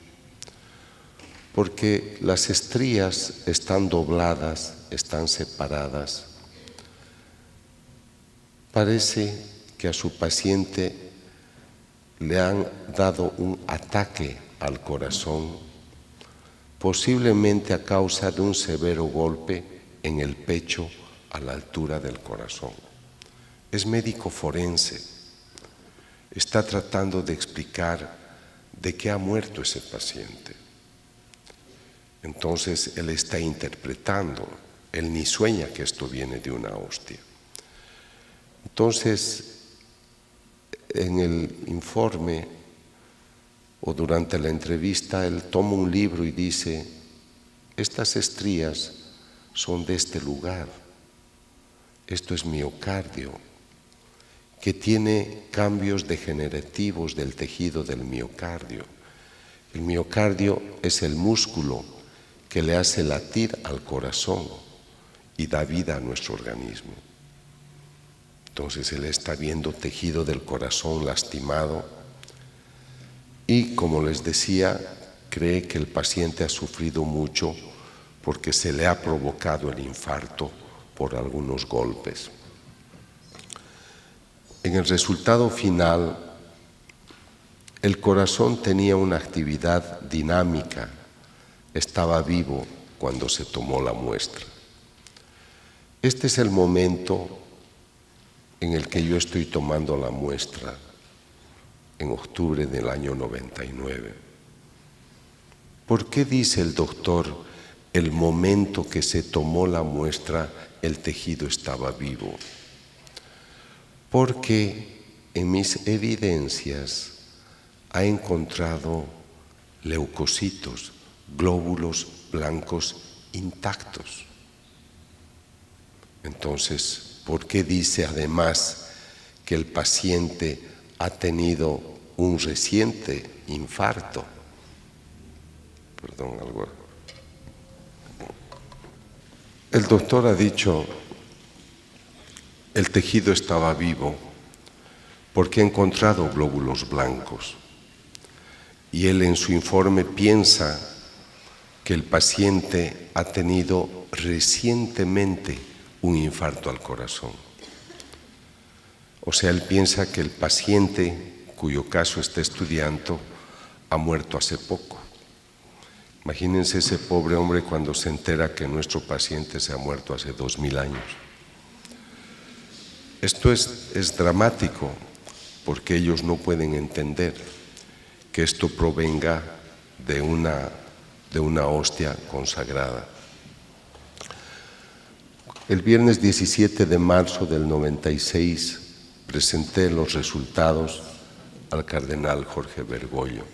Porque las estrías están dobladas, están separadas. Parece que a su paciente le han dado un ataque al corazón, posiblemente a causa de un severo golpe en el pecho a la altura del corazón. Es médico forense, está tratando de explicar de qué ha muerto ese paciente. Entonces él está interpretando, él ni sueña que esto viene de una hostia. Entonces, en el informe o durante la entrevista, él toma un libro y dice: estas estrías son de este lugar, esto es miocardio, que tiene cambios degenerativos del tejido del miocardio. El miocardio es el músculo que le hace latir al corazón y da vida a nuestro organismo. Entonces él está viendo tejido del corazón lastimado y, como les decía, cree que el paciente ha sufrido mucho porque se le ha provocado el infarto por algunos golpes. En el resultado final, el corazón tenía una actividad dinámica, estaba vivo cuando se tomó la muestra. Este es el momento en el que yo estoy tomando la muestra, en octubre del año 99. ¿Por qué dice el doctor, el momento que se tomó la muestra, el tejido estaba vivo? Porque en mis evidencias ha encontrado leucocitos, glóbulos blancos intactos. Entonces, ¿por qué dice además que el paciente ha tenido un reciente infarto? Perdón, algo. El doctor ha dicho, el tejido estaba vivo porque ha encontrado glóbulos blancos. Y él en su informe piensa que el paciente ha tenido recientemente un infarto al corazón. O sea, él piensa que el paciente, cuyo caso está estudiando, ha muerto hace poco. Imagínense ese pobre hombre cuando se entera que nuestro paciente se ha muerto hace 2000 años. Esto es dramático porque ellos no pueden entender que esto provenga de una hostia consagrada. El viernes 17 de marzo del 96 presenté los resultados al cardenal Jorge Bergoglio.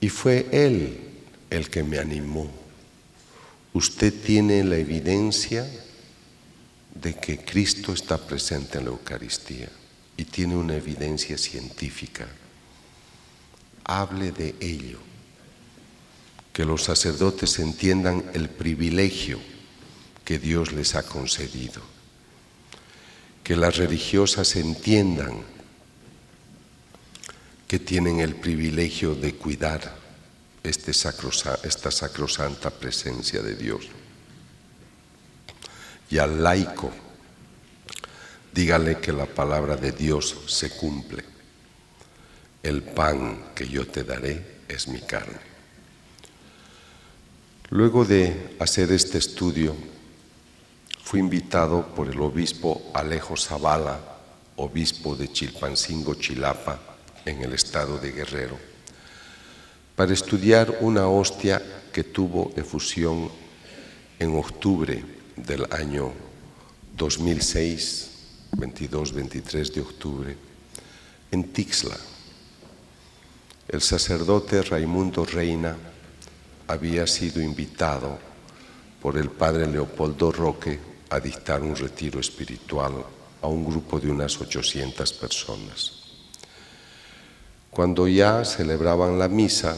Y fue él el que me animó. Usted tiene la evidencia de que Cristo está presente en la Eucaristía y tiene una evidencia científica. Hable de ello. Que los sacerdotes entiendan el privilegio que Dios les ha concedido. Que las religiosas entiendan que tienen el privilegio de cuidar esta sacrosanta presencia de Dios. Y al laico, dígale que la palabra de Dios se cumple. El pan que yo te daré es mi carne. Luego de hacer este estudio, fui invitado por el obispo Alejo Zavala, obispo de Chilpancingo, Chilapa, en el estado de Guerrero, para estudiar una hostia que tuvo efusión en octubre del año 2006, 22-23 de octubre, en Tixla. El sacerdote Raimundo Reina había sido invitado por el padre Leopoldo Roque a dictar un retiro espiritual a un grupo de unas 800 personas. Cuando ya celebraban la misa,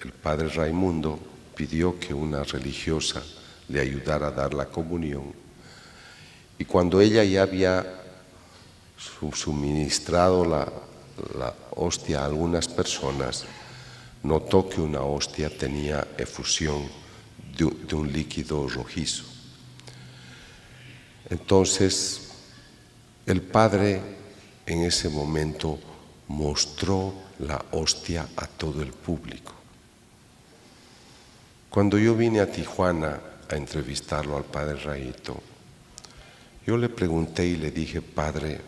el padre Raimundo pidió que una religiosa le ayudara a dar la comunión, y cuando ella ya había suministrado la hostia a algunas personas, notó que una hostia tenía efusión de un líquido rojizo. Entonces, el padre en ese momento mostró la hostia a todo el público. Cuando yo vine a Tijuana a entrevistarlo al padre Raito, yo le pregunté y le dije: Padre,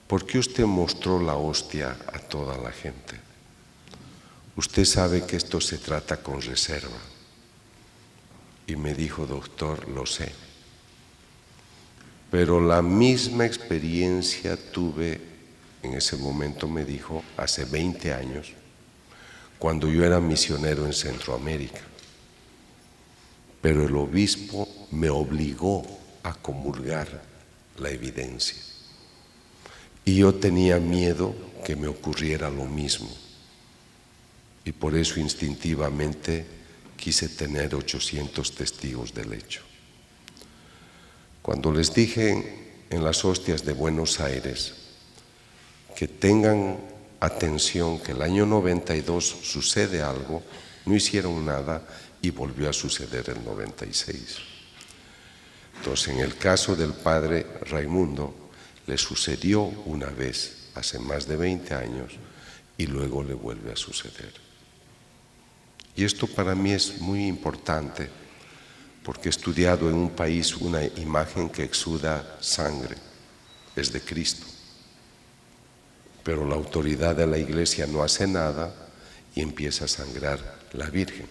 ¿por qué usted mostró la hostia a toda la gente? Usted sabe que esto se trata con reserva. Y me dijo: doctor, lo sé. Pero la misma experiencia tuve, en ese momento me dijo, hace 20 años, cuando yo era misionero en Centroamérica. Pero el obispo me obligó a comulgar la evidencia. Y yo tenía miedo que me ocurriera lo mismo. Y por eso instintivamente quise tener 800 testigos del hecho. Cuando les dije en las hostias de Buenos Aires que tengan atención, que el año 92 sucede algo, no hicieron nada y volvió a suceder el 96. Entonces, en el caso del padre Raimundo, le sucedió una vez hace más de 20 años y luego le vuelve a suceder. Y esto para mí es muy importante porque he estudiado en un país una imagen que exuda sangre, es de Cristo. Pero la autoridad de la Iglesia no hace nada y empieza a sangrar la Virgen.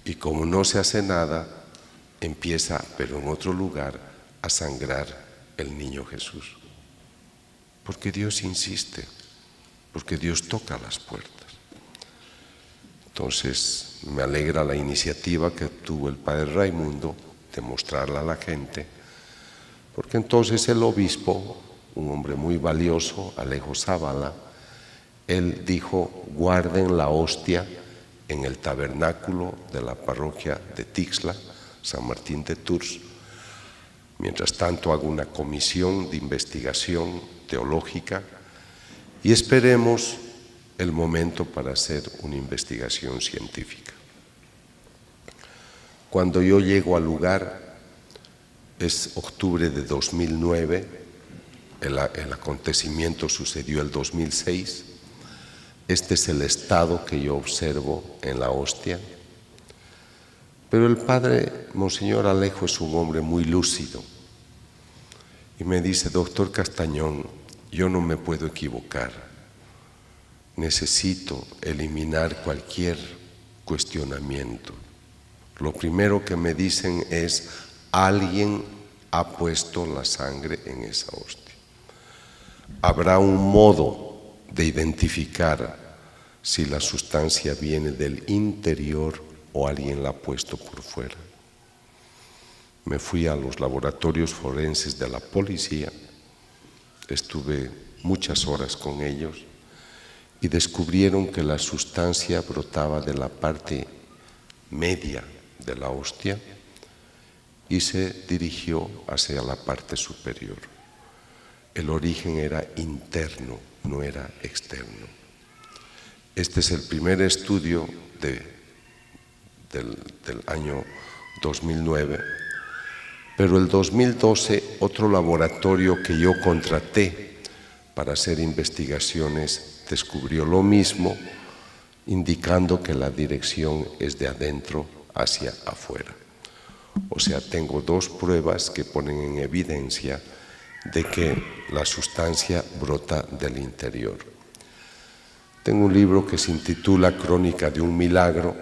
Y como no se hace nada, empieza, pero en otro lugar, a sangrar el niño Jesús. Porque Dios insiste, porque Dios toca las puertas. Entonces, me alegra la iniciativa que tuvo el padre Raimundo de mostrarla a la gente, porque entonces el obispo, un hombre muy valioso, Alejo Zavala, él dijo: guarden la hostia en el tabernáculo de la parroquia de Tixla, San Martín de Tours. Mientras tanto hago una comisión de investigación teológica y esperemos el momento para hacer una investigación científica. Cuando yo llego al lugar, es octubre de 2009, el acontecimiento sucedió el 2006, este es el estado que yo observo en la hostia. Pero el padre Monseñor Alejo es un hombre muy lúcido y me dice: doctor Castañón, yo no me puedo equivocar, necesito eliminar cualquier cuestionamiento. Lo primero que me dicen es: alguien ha puesto la sangre en esa hostia. Habrá un modo de identificar si la sustancia viene del interior o alguien la ha puesto por fuera. Me fui a los laboratorios forenses de la policía, estuve muchas horas con ellos y descubrieron que la sustancia brotaba de la parte media de la hostia y se dirigió hacia la parte superior. El origen era interno, no era externo. Este es el primer estudio del año 2009, pero el 2012 otro laboratorio que yo contraté para hacer investigaciones descubrió lo mismo, indicando que la dirección es de adentro hacia afuera. O sea, tengo dos pruebas que ponen en evidencia de que la sustancia brota del interior. Tengo un libro que se intitula Crónica de un milagro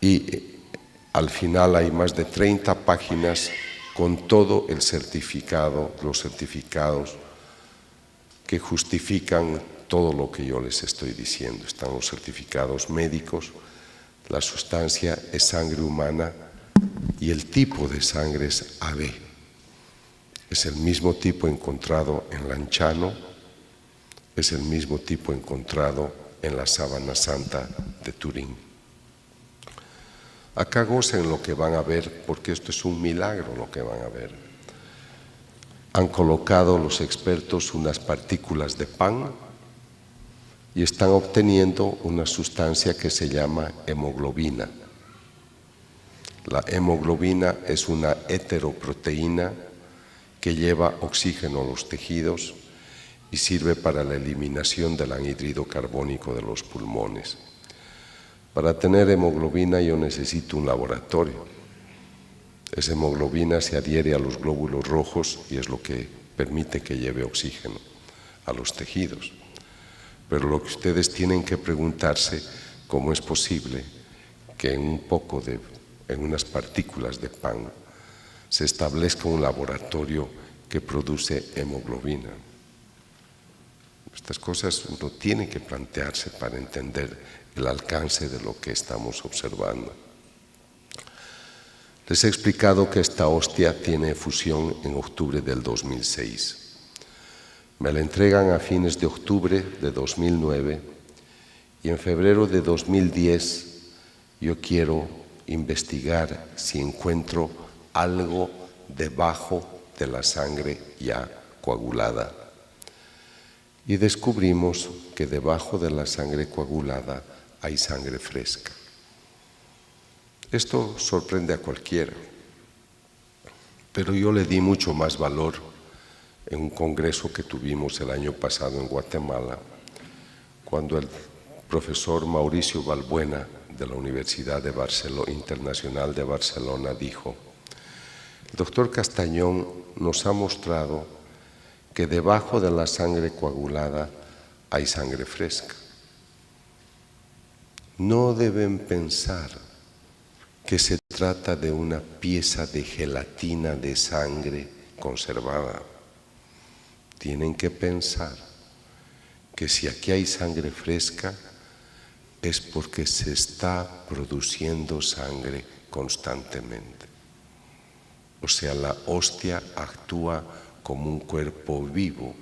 y al final hay más de 30 páginas con todo el certificado, los certificados que justifican todo lo que yo les estoy diciendo. Están los certificados médicos, la sustancia es sangre humana y el tipo de sangre es AB. Es el mismo tipo encontrado en Lanciano, es el mismo tipo encontrado en la Sábana Santa de Turín. Acá gocen lo que van a ver, porque esto es un milagro lo que van a ver. Han colocado los expertos unas partículas de pan y están obteniendo una sustancia que se llama hemoglobina. La hemoglobina es una heteroproteína que lleva oxígeno a los tejidos y sirve para la eliminación del anhídrido carbónico de los pulmones. Para tener hemoglobina yo necesito un laboratorio. Esa hemoglobina se adhiere a los glóbulos rojos y es lo que permite que lleve oxígeno a los tejidos. Pero lo que ustedes tienen que preguntarse, ¿cómo es posible que en unas partículas de pan se establezca un laboratorio que produce hemoglobina? Estas cosas uno tiene que plantearse para entender el alcance de lo que estamos observando. Les he explicado que esta hostia tiene efusión en octubre del 2006. Me la entregan a fines de octubre de 2009 y en febrero de 2010 yo quiero investigar si encuentro algo debajo de la sangre ya coagulada. Y descubrimos que debajo de la sangre coagulada hay sangre fresca. Esto sorprende a cualquiera, pero yo le di mucho más valor en un congreso que tuvimos el año pasado en Guatemala, cuando el profesor Mauricio Balbuena de la Universidad Internacional de Barcelona dijo: el doctor Castañón nos ha mostrado que debajo de la sangre coagulada hay sangre fresca. No deben pensar que se trata de una pieza de gelatina de sangre conservada. Tienen que pensar que si aquí hay sangre fresca es porque se está produciendo sangre constantemente. O sea, la hostia actúa como un cuerpo vivo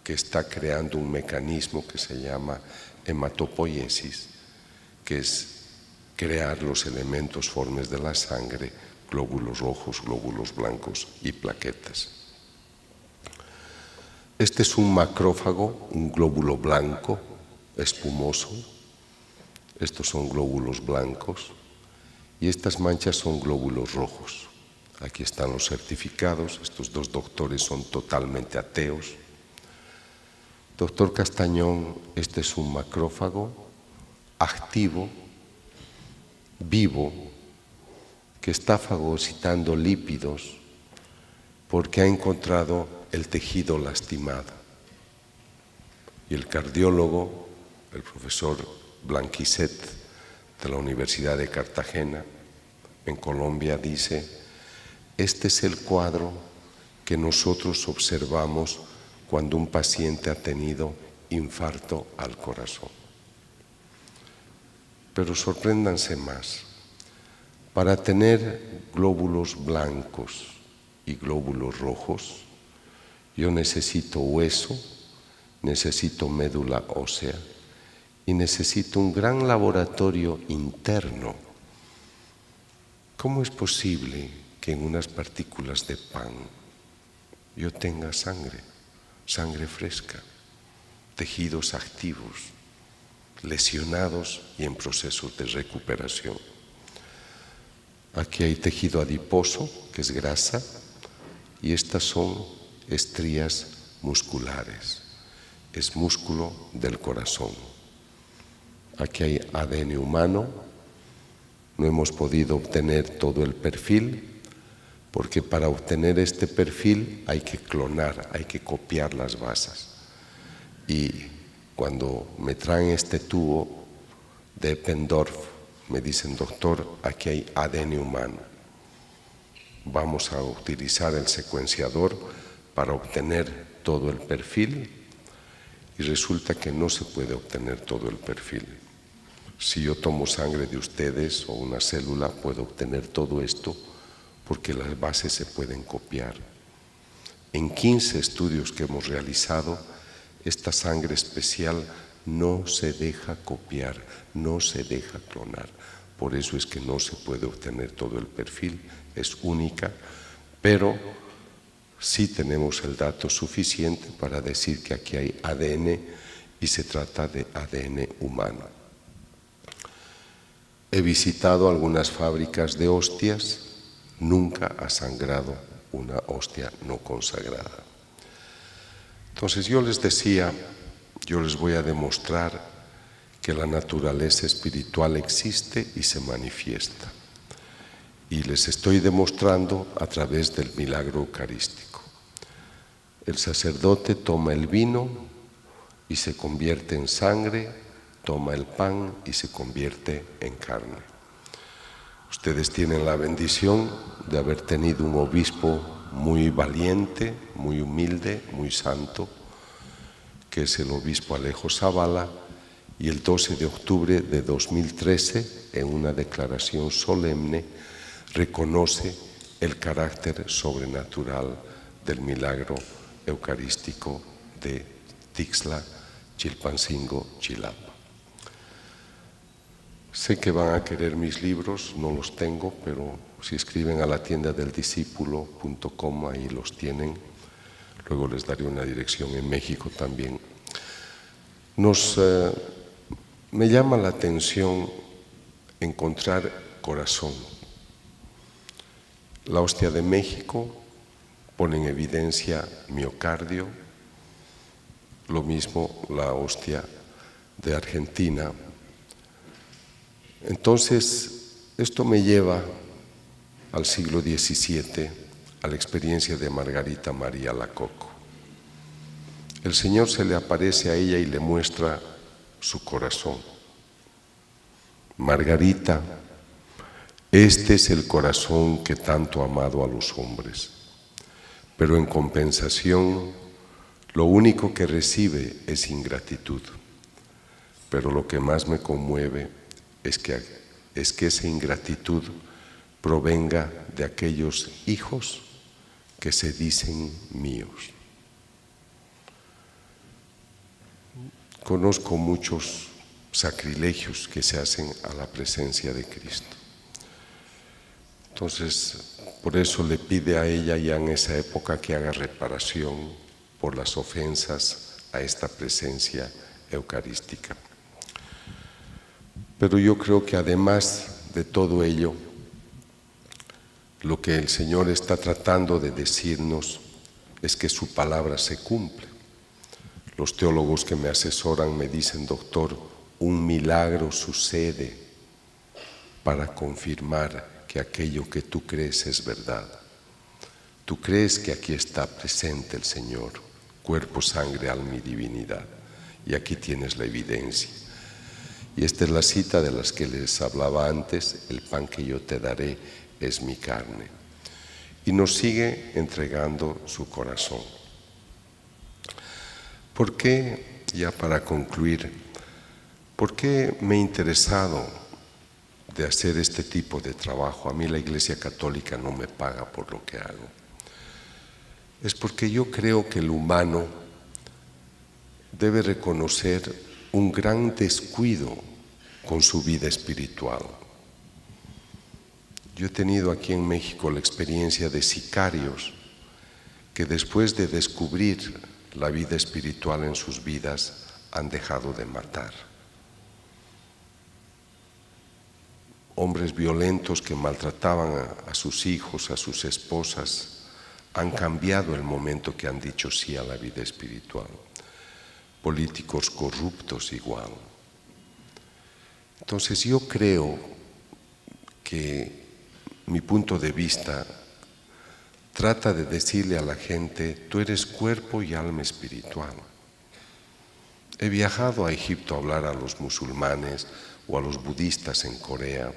que está creando un mecanismo que se llama hematopoiesis, que es crear los elementos formes de la sangre, glóbulos rojos, glóbulos blancos y plaquetas. Este es un macrófago, un glóbulo blanco, espumoso. Estos son glóbulos blancos y estas manchas son glóbulos rojos. Aquí están los certificados. Estos dos doctores son totalmente ateos. Doctor Castañón, este es un macrófago activo, vivo, que está fagocitando lípidos porque ha encontrado el tejido lastimado. Y el cardiólogo, el profesor Blanquiset de la Universidad de Cartagena, en Colombia, dice: este es el cuadro que nosotros observamos cuando un paciente ha tenido infarto al corazón. Pero sorpréndanse más. Para tener glóbulos blancos y glóbulos rojos, yo necesito hueso, necesito médula ósea y necesito un gran laboratorio interno. ¿Cómo es posible que en unas partículas de pan yo tenga sangre fresca, tejidos activos, lesionados y en proceso de recuperación? Aquí hay tejido adiposo, que es grasa, y estas son estrías musculares, es músculo del corazón. Aquí hay ADN humano, no hemos podido obtener todo el perfil, porque para obtener este perfil hay que clonar, hay que copiar las bases. Y cuando me traen este tubo de Eppendorf, me dicen: doctor, aquí hay ADN humano. Vamos a utilizar el secuenciador para obtener todo el perfil, y resulta que no se puede obtener todo el perfil. Si yo tomo sangre de ustedes o una célula, puedo obtener todo esto porque las bases se pueden copiar. En 15 estudios que hemos realizado, esta sangre especial no se deja copiar, no se deja clonar. Por eso es que no se puede obtener todo el perfil, es única, pero sí tenemos el dato suficiente para decir que aquí hay ADN y se trata de ADN humano. He visitado algunas fábricas de hostias, nunca ha sangrado una hostia no consagrada. Entonces yo les decía, yo les voy a demostrar que la naturaleza espiritual existe y se manifiesta. Y les estoy demostrando a través del milagro eucarístico. El sacerdote toma el vino y se convierte en sangre, toma el pan y se convierte en carne. Ustedes tienen la bendición de haber tenido un obispo muy valiente, muy humilde, muy santo, que es el obispo Alejo Zavala, y el 12 de octubre de 2013, en una declaración solemne, reconoce el carácter sobrenatural del milagro eucarístico de Tixla, Chilpancingo, Chilapa. Sé que van a querer mis libros, no los tengo, pero si escriben a la tiendadeldiscípulo.com, ahí los tienen. Luego les daré una dirección en México también. Me llama la atención encontrar corazón. La hostia de México pone en evidencia miocardio, lo mismo la hostia de Argentina. Entonces, esto me lleva al siglo XVII, a la experiencia de Margarita María Lacoco. El Señor se le aparece a ella y le muestra su corazón. Margarita, este es el corazón que tanto ha amado a los hombres, pero en compensación, lo único que recibe es ingratitud. Pero lo que más me conmueve es que esa ingratitud provenga de aquellos hijos que se dicen míos. Conozco muchos sacrilegios que se hacen a la presencia de Cristo. Entonces, por eso le pide a ella ya en esa época que haga reparación por las ofensas a esta presencia eucarística. Pero yo creo que además de todo ello, lo que el Señor está tratando de decirnos es que su palabra se cumple. Los teólogos que me asesoran me dicen: doctor, un milagro sucede para confirmar que aquello que tú crees es verdad. Tú crees que aquí está presente el Señor, cuerpo, sangre, alma y divinidad, y aquí tienes la evidencia. Y esta es la cita de las que les hablaba antes: el pan que yo te daré es mi carne. Y nos sigue entregando su corazón. ¿Por qué, ya para concluir, por qué me he interesado de hacer este tipo de trabajo? A mí la Iglesia Católica no me paga por lo que hago. Es porque yo creo que el humano debe reconocer un gran descuido con su vida espiritual. Yo he tenido aquí en México la experiencia de sicarios que después de descubrir la vida espiritual en sus vidas han dejado de matar. Hombres violentos que maltrataban a sus hijos, a sus esposas, han cambiado el momento que han dicho sí a la vida espiritual. Políticos corruptos igual. Entonces yo creo que mi punto de vista trata de decirle a la gente, tú eres cuerpo y alma espiritual. He viajado a Egipto a hablar a los musulmanes o a los budistas en Corea.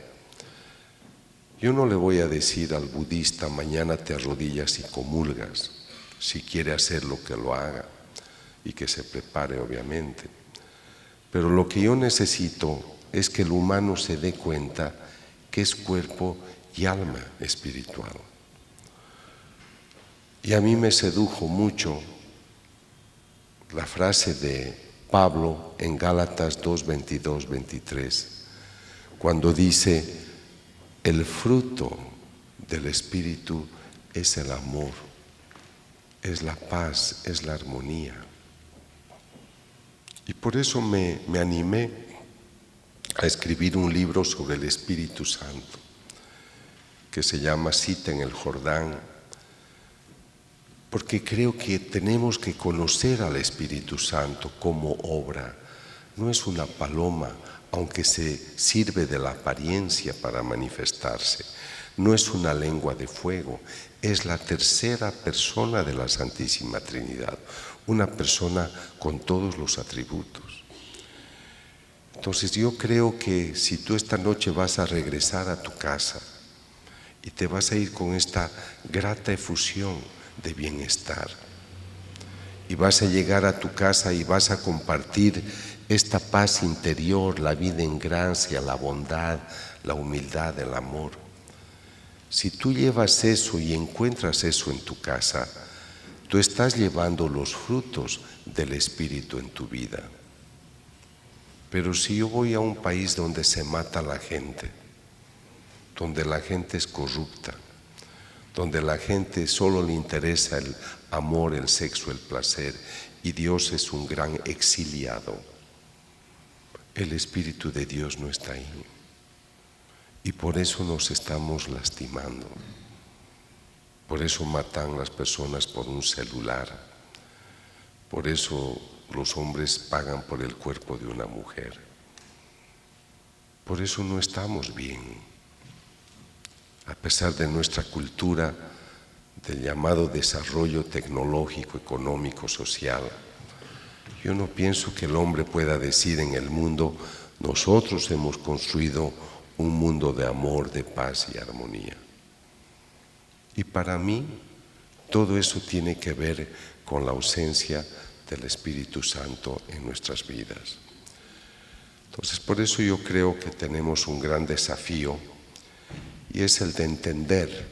Yo no le voy a decir al budista, mañana te arrodillas y comulgas. Si quiere hacerlo, que lo haga y que se prepare, obviamente. Pero lo que yo necesito es que el humano se dé cuenta que es cuerpo y alma espiritual. Y a mí me sedujo mucho la frase de Pablo en Gálatas 2, 22, 23, cuando dice, el fruto del Espíritu es el amor, es la paz, es la armonía. Y por eso me animé a escribir un libro sobre el Espíritu Santo, que se llama Cita en el Jordán, porque creo que tenemos que conocer al Espíritu Santo como obra. No es una paloma, aunque se sirve de la apariencia para manifestarse. No es una lengua de fuego, es la tercera persona de la Santísima Trinidad, una persona con todos los atributos. Entonces yo creo que si tú esta noche vas a regresar a tu casa y te vas a ir con esta grata efusión de bienestar, y vas a llegar a tu casa y vas a compartir esta paz interior, la vida en gracia, la bondad, la humildad, el amor. Si tú llevas eso y encuentras eso en tu casa, tú estás llevando los frutos del Espíritu en tu vida. Pero si yo voy a un país donde se mata a la gente, donde la gente es corrupta, donde la gente solo le interesa el amor, el sexo, el placer, y Dios es un gran exiliado, el Espíritu de Dios no está ahí. Y por eso nos estamos lastimando. Por eso matan las personas por un celular. Por eso los hombres pagan por el cuerpo de una mujer. Por eso no estamos bien. A pesar de nuestra cultura, del llamado desarrollo tecnológico, económico, social, yo no pienso que el hombre pueda decir en el mundo, nosotros hemos construido un mundo de amor, de paz y armonía. Y para mí, todo eso tiene que ver con la ausencia del Espíritu Santo en nuestras vidas. Entonces, por eso yo creo que tenemos un gran desafío, y es el de entender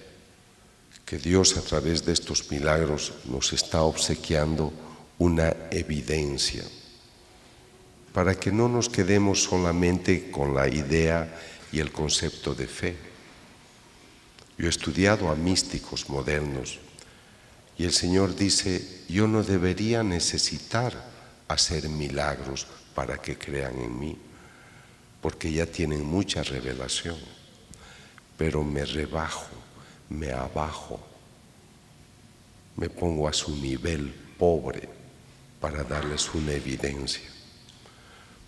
que Dios a través de estos milagros nos está obsequiando una evidencia, para que no nos quedemos solamente con la idea y el concepto de fe. Yo he estudiado a místicos modernos y el Señor dice, yo no debería necesitar hacer milagros para que crean en mí, porque ya tienen mucha revelación, pero me rebajo, me abajo, me pongo a su nivel pobre para darles una evidencia.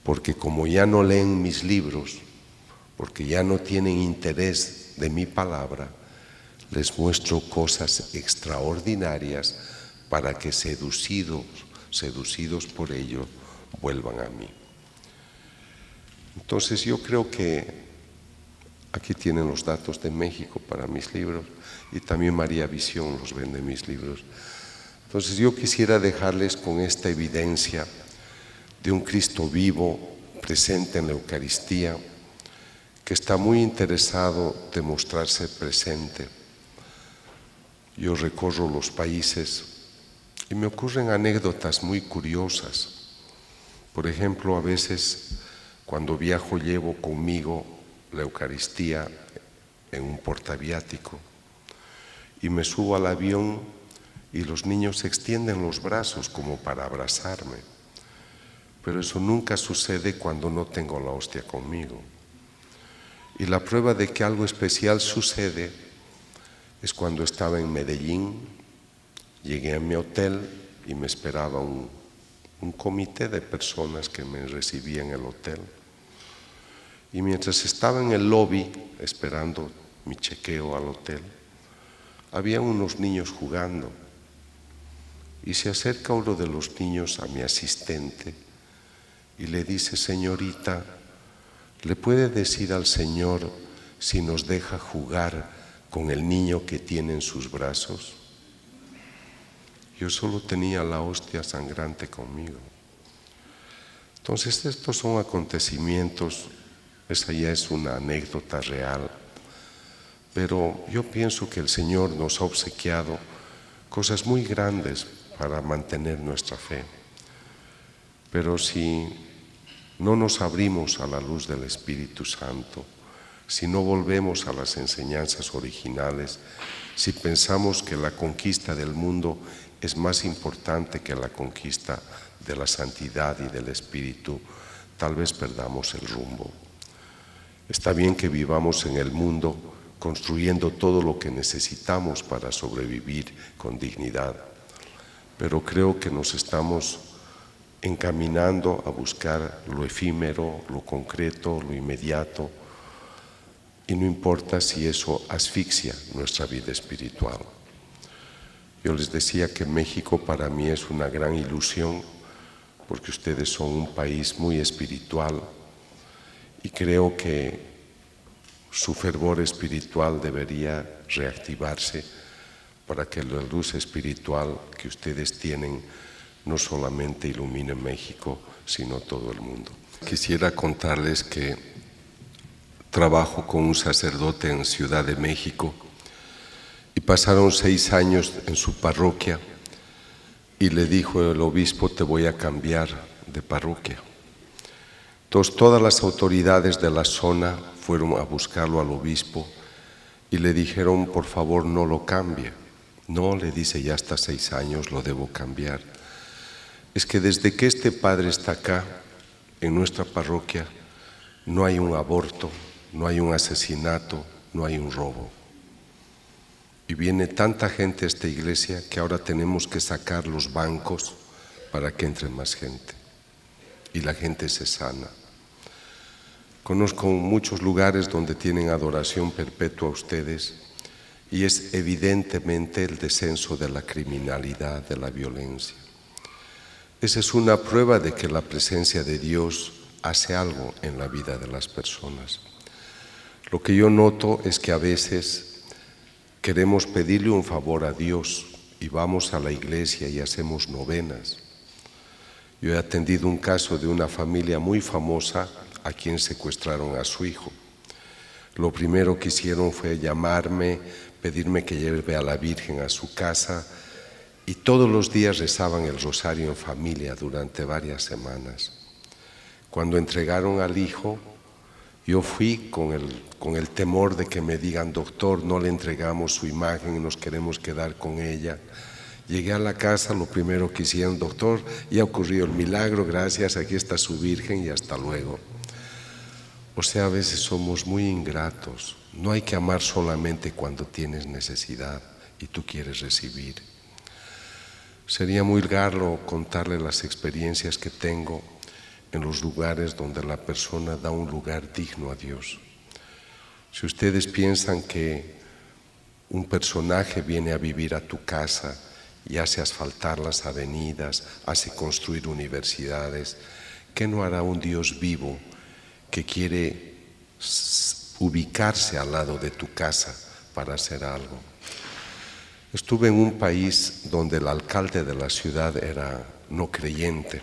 Porque como ya no leen mis libros, porque ya no tienen interés de mi palabra, les muestro cosas extraordinarias para que seducidos por ello, vuelvan a mí. Entonces yo creo que aquí tienen los datos de México para mis libros, y también María Visión los vende mis libros. Entonces yo quisiera dejarles con esta evidencia de un Cristo vivo, presente en la Eucaristía, que está muy interesado de mostrarse presente. Yo recorro los países y me ocurren anécdotas muy curiosas. Por ejemplo, a veces cuando viajo llevo conmigo la Eucaristía en un portaviático y me subo al avión y los niños extienden los brazos como para abrazarme. Pero eso nunca sucede cuando no tengo la hostia conmigo. Y la prueba de que algo especial sucede es cuando estaba en Medellín, llegué a mi hotel y me esperaba un comité de personas que me recibían en el hotel. Y mientras estaba en el lobby esperando mi chequeo al hotel, había unos niños jugando. Y se acerca uno de los niños a mi asistente y le dice: señorita, ¿le puede decir al Señor si nos deja jugar con el niño que tiene en sus brazos? Yo solo tenía la hostia sangrante conmigo. Entonces estos son acontecimientos, esa ya es una anécdota real, pero yo pienso que el Señor nos ha obsequiado cosas muy grandes para mantener nuestra fe. Pero si no nos abrimos a la luz del Espíritu Santo, si no volvemos a las enseñanzas originales, si pensamos que la conquista del mundo es más importante que la conquista de la santidad y del Espíritu, tal vez perdamos el rumbo. Está bien que vivamos en el mundo construyendo todo lo que necesitamos para sobrevivir con dignidad, pero creo que nos estamos encaminando a buscar lo efímero, lo concreto, lo inmediato, y no importa si eso asfixia nuestra vida espiritual. Yo les decía que México para mí es una gran ilusión, porque ustedes son un país muy espiritual y creo que su fervor espiritual debería reactivarse para que la luz espiritual que ustedes tienen no solamente ilumine México, sino todo el mundo. Quisiera contarles que trabajo con un sacerdote en Ciudad de México y pasaron 6 años en su parroquia y le dijo el obispo: te voy a cambiar de parroquia. Entonces todas las autoridades de la zona fueron a buscarlo al obispo y le dijeron: por favor, no lo cambie. No, le dice, ya hasta 6 años lo debo cambiar. Es que desde que este padre está acá, en nuestra parroquia, no hay un aborto, no hay un asesinato, no hay un robo. Y viene tanta gente a esta iglesia que ahora tenemos que sacar los bancos para que entre más gente. Y la gente se sana. Conozco muchos lugares donde tienen adoración perpetua ustedes y es evidentemente el descenso de la criminalidad, de la violencia. Esa es una prueba de que la presencia de Dios hace algo en la vida de las personas. Lo que yo noto es que a veces queremos pedirle un favor a Dios y vamos a la iglesia y hacemos novenas. Yo he atendido un caso de una familia muy famosa a quien secuestraron a su hijo. Lo primero que hicieron fue llamarme, pedirme que lleve a la Virgen a su casa y todos los días rezaban el rosario en familia durante varias semanas. Cuando entregaron al hijo, yo fui con el temor de que me digan: doctor, no le entregamos su imagen y nos queremos quedar con ella. Llegué a la casa, lo primero que hicieron: doctor, ya ocurrió el milagro, gracias, aquí está su Virgen y hasta luego. O sea, a veces somos muy ingratos. No hay que amar solamente cuando tienes necesidad y tú quieres recibir. Sería muy largo contarle las experiencias que tengo en los lugares donde la persona da un lugar digno a Dios. Si ustedes piensan que un personaje viene a vivir a tu casa y hace asfaltar las avenidas, hace construir universidades, ¿qué no hará un Dios vivo que quiere ubicarse al lado de tu casa para hacer algo? Estuve en un país donde el alcalde de la ciudad era no creyente,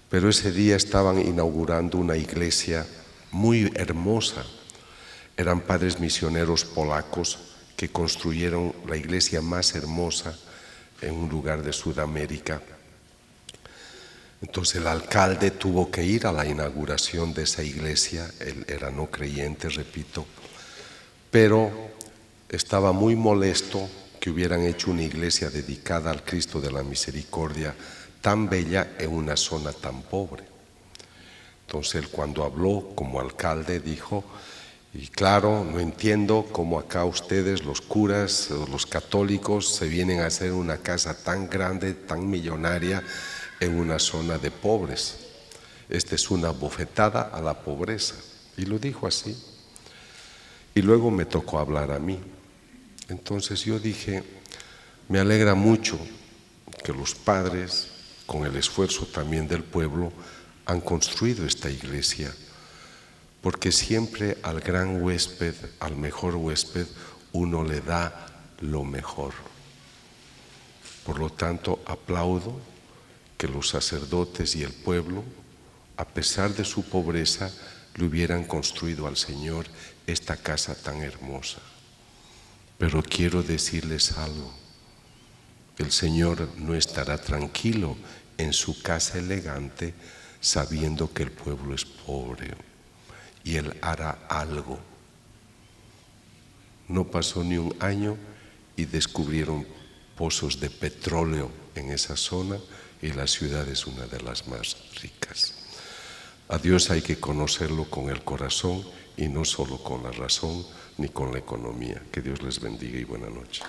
pero ese día estaban inaugurando una iglesia muy hermosa. Eran padres misioneros polacos que construyeron la iglesia más hermosa en un lugar de Sudamérica. Entonces el alcalde tuvo que ir a la inauguración de esa iglesia. Él era no creyente, repito, pero estaba muy molesto que hubieran hecho una iglesia dedicada al Cristo de la Misericordia tan bella en una zona tan pobre. Entonces él, cuando habló como alcalde, dijo: y claro, no entiendo cómo acá ustedes, los curas, los católicos, se vienen a hacer una casa tan grande, tan millonaria en una zona de pobres. Esta es una bofetada a la pobreza. Y lo dijo así. Y luego me tocó hablar a mí. Entonces yo dije: me alegra mucho que los padres, con el esfuerzo también del pueblo, han construido esta iglesia, porque siempre al gran huésped, al mejor huésped, uno le da lo mejor. Por lo tanto, aplaudo que los sacerdotes y el pueblo, a pesar de su pobreza, le hubieran construido al Señor esta casa tan hermosa. Pero quiero decirles algo: el Señor no estará tranquilo en su casa elegante sabiendo que el pueblo es pobre, y Él hará algo. No pasó ni un año y descubrieron pozos de petróleo en esa zona y la ciudad es una de las más ricas. A Dios hay que conocerlo con el corazón y no solo con la razón ni con la economía. Que Dios les bendiga y buena noche.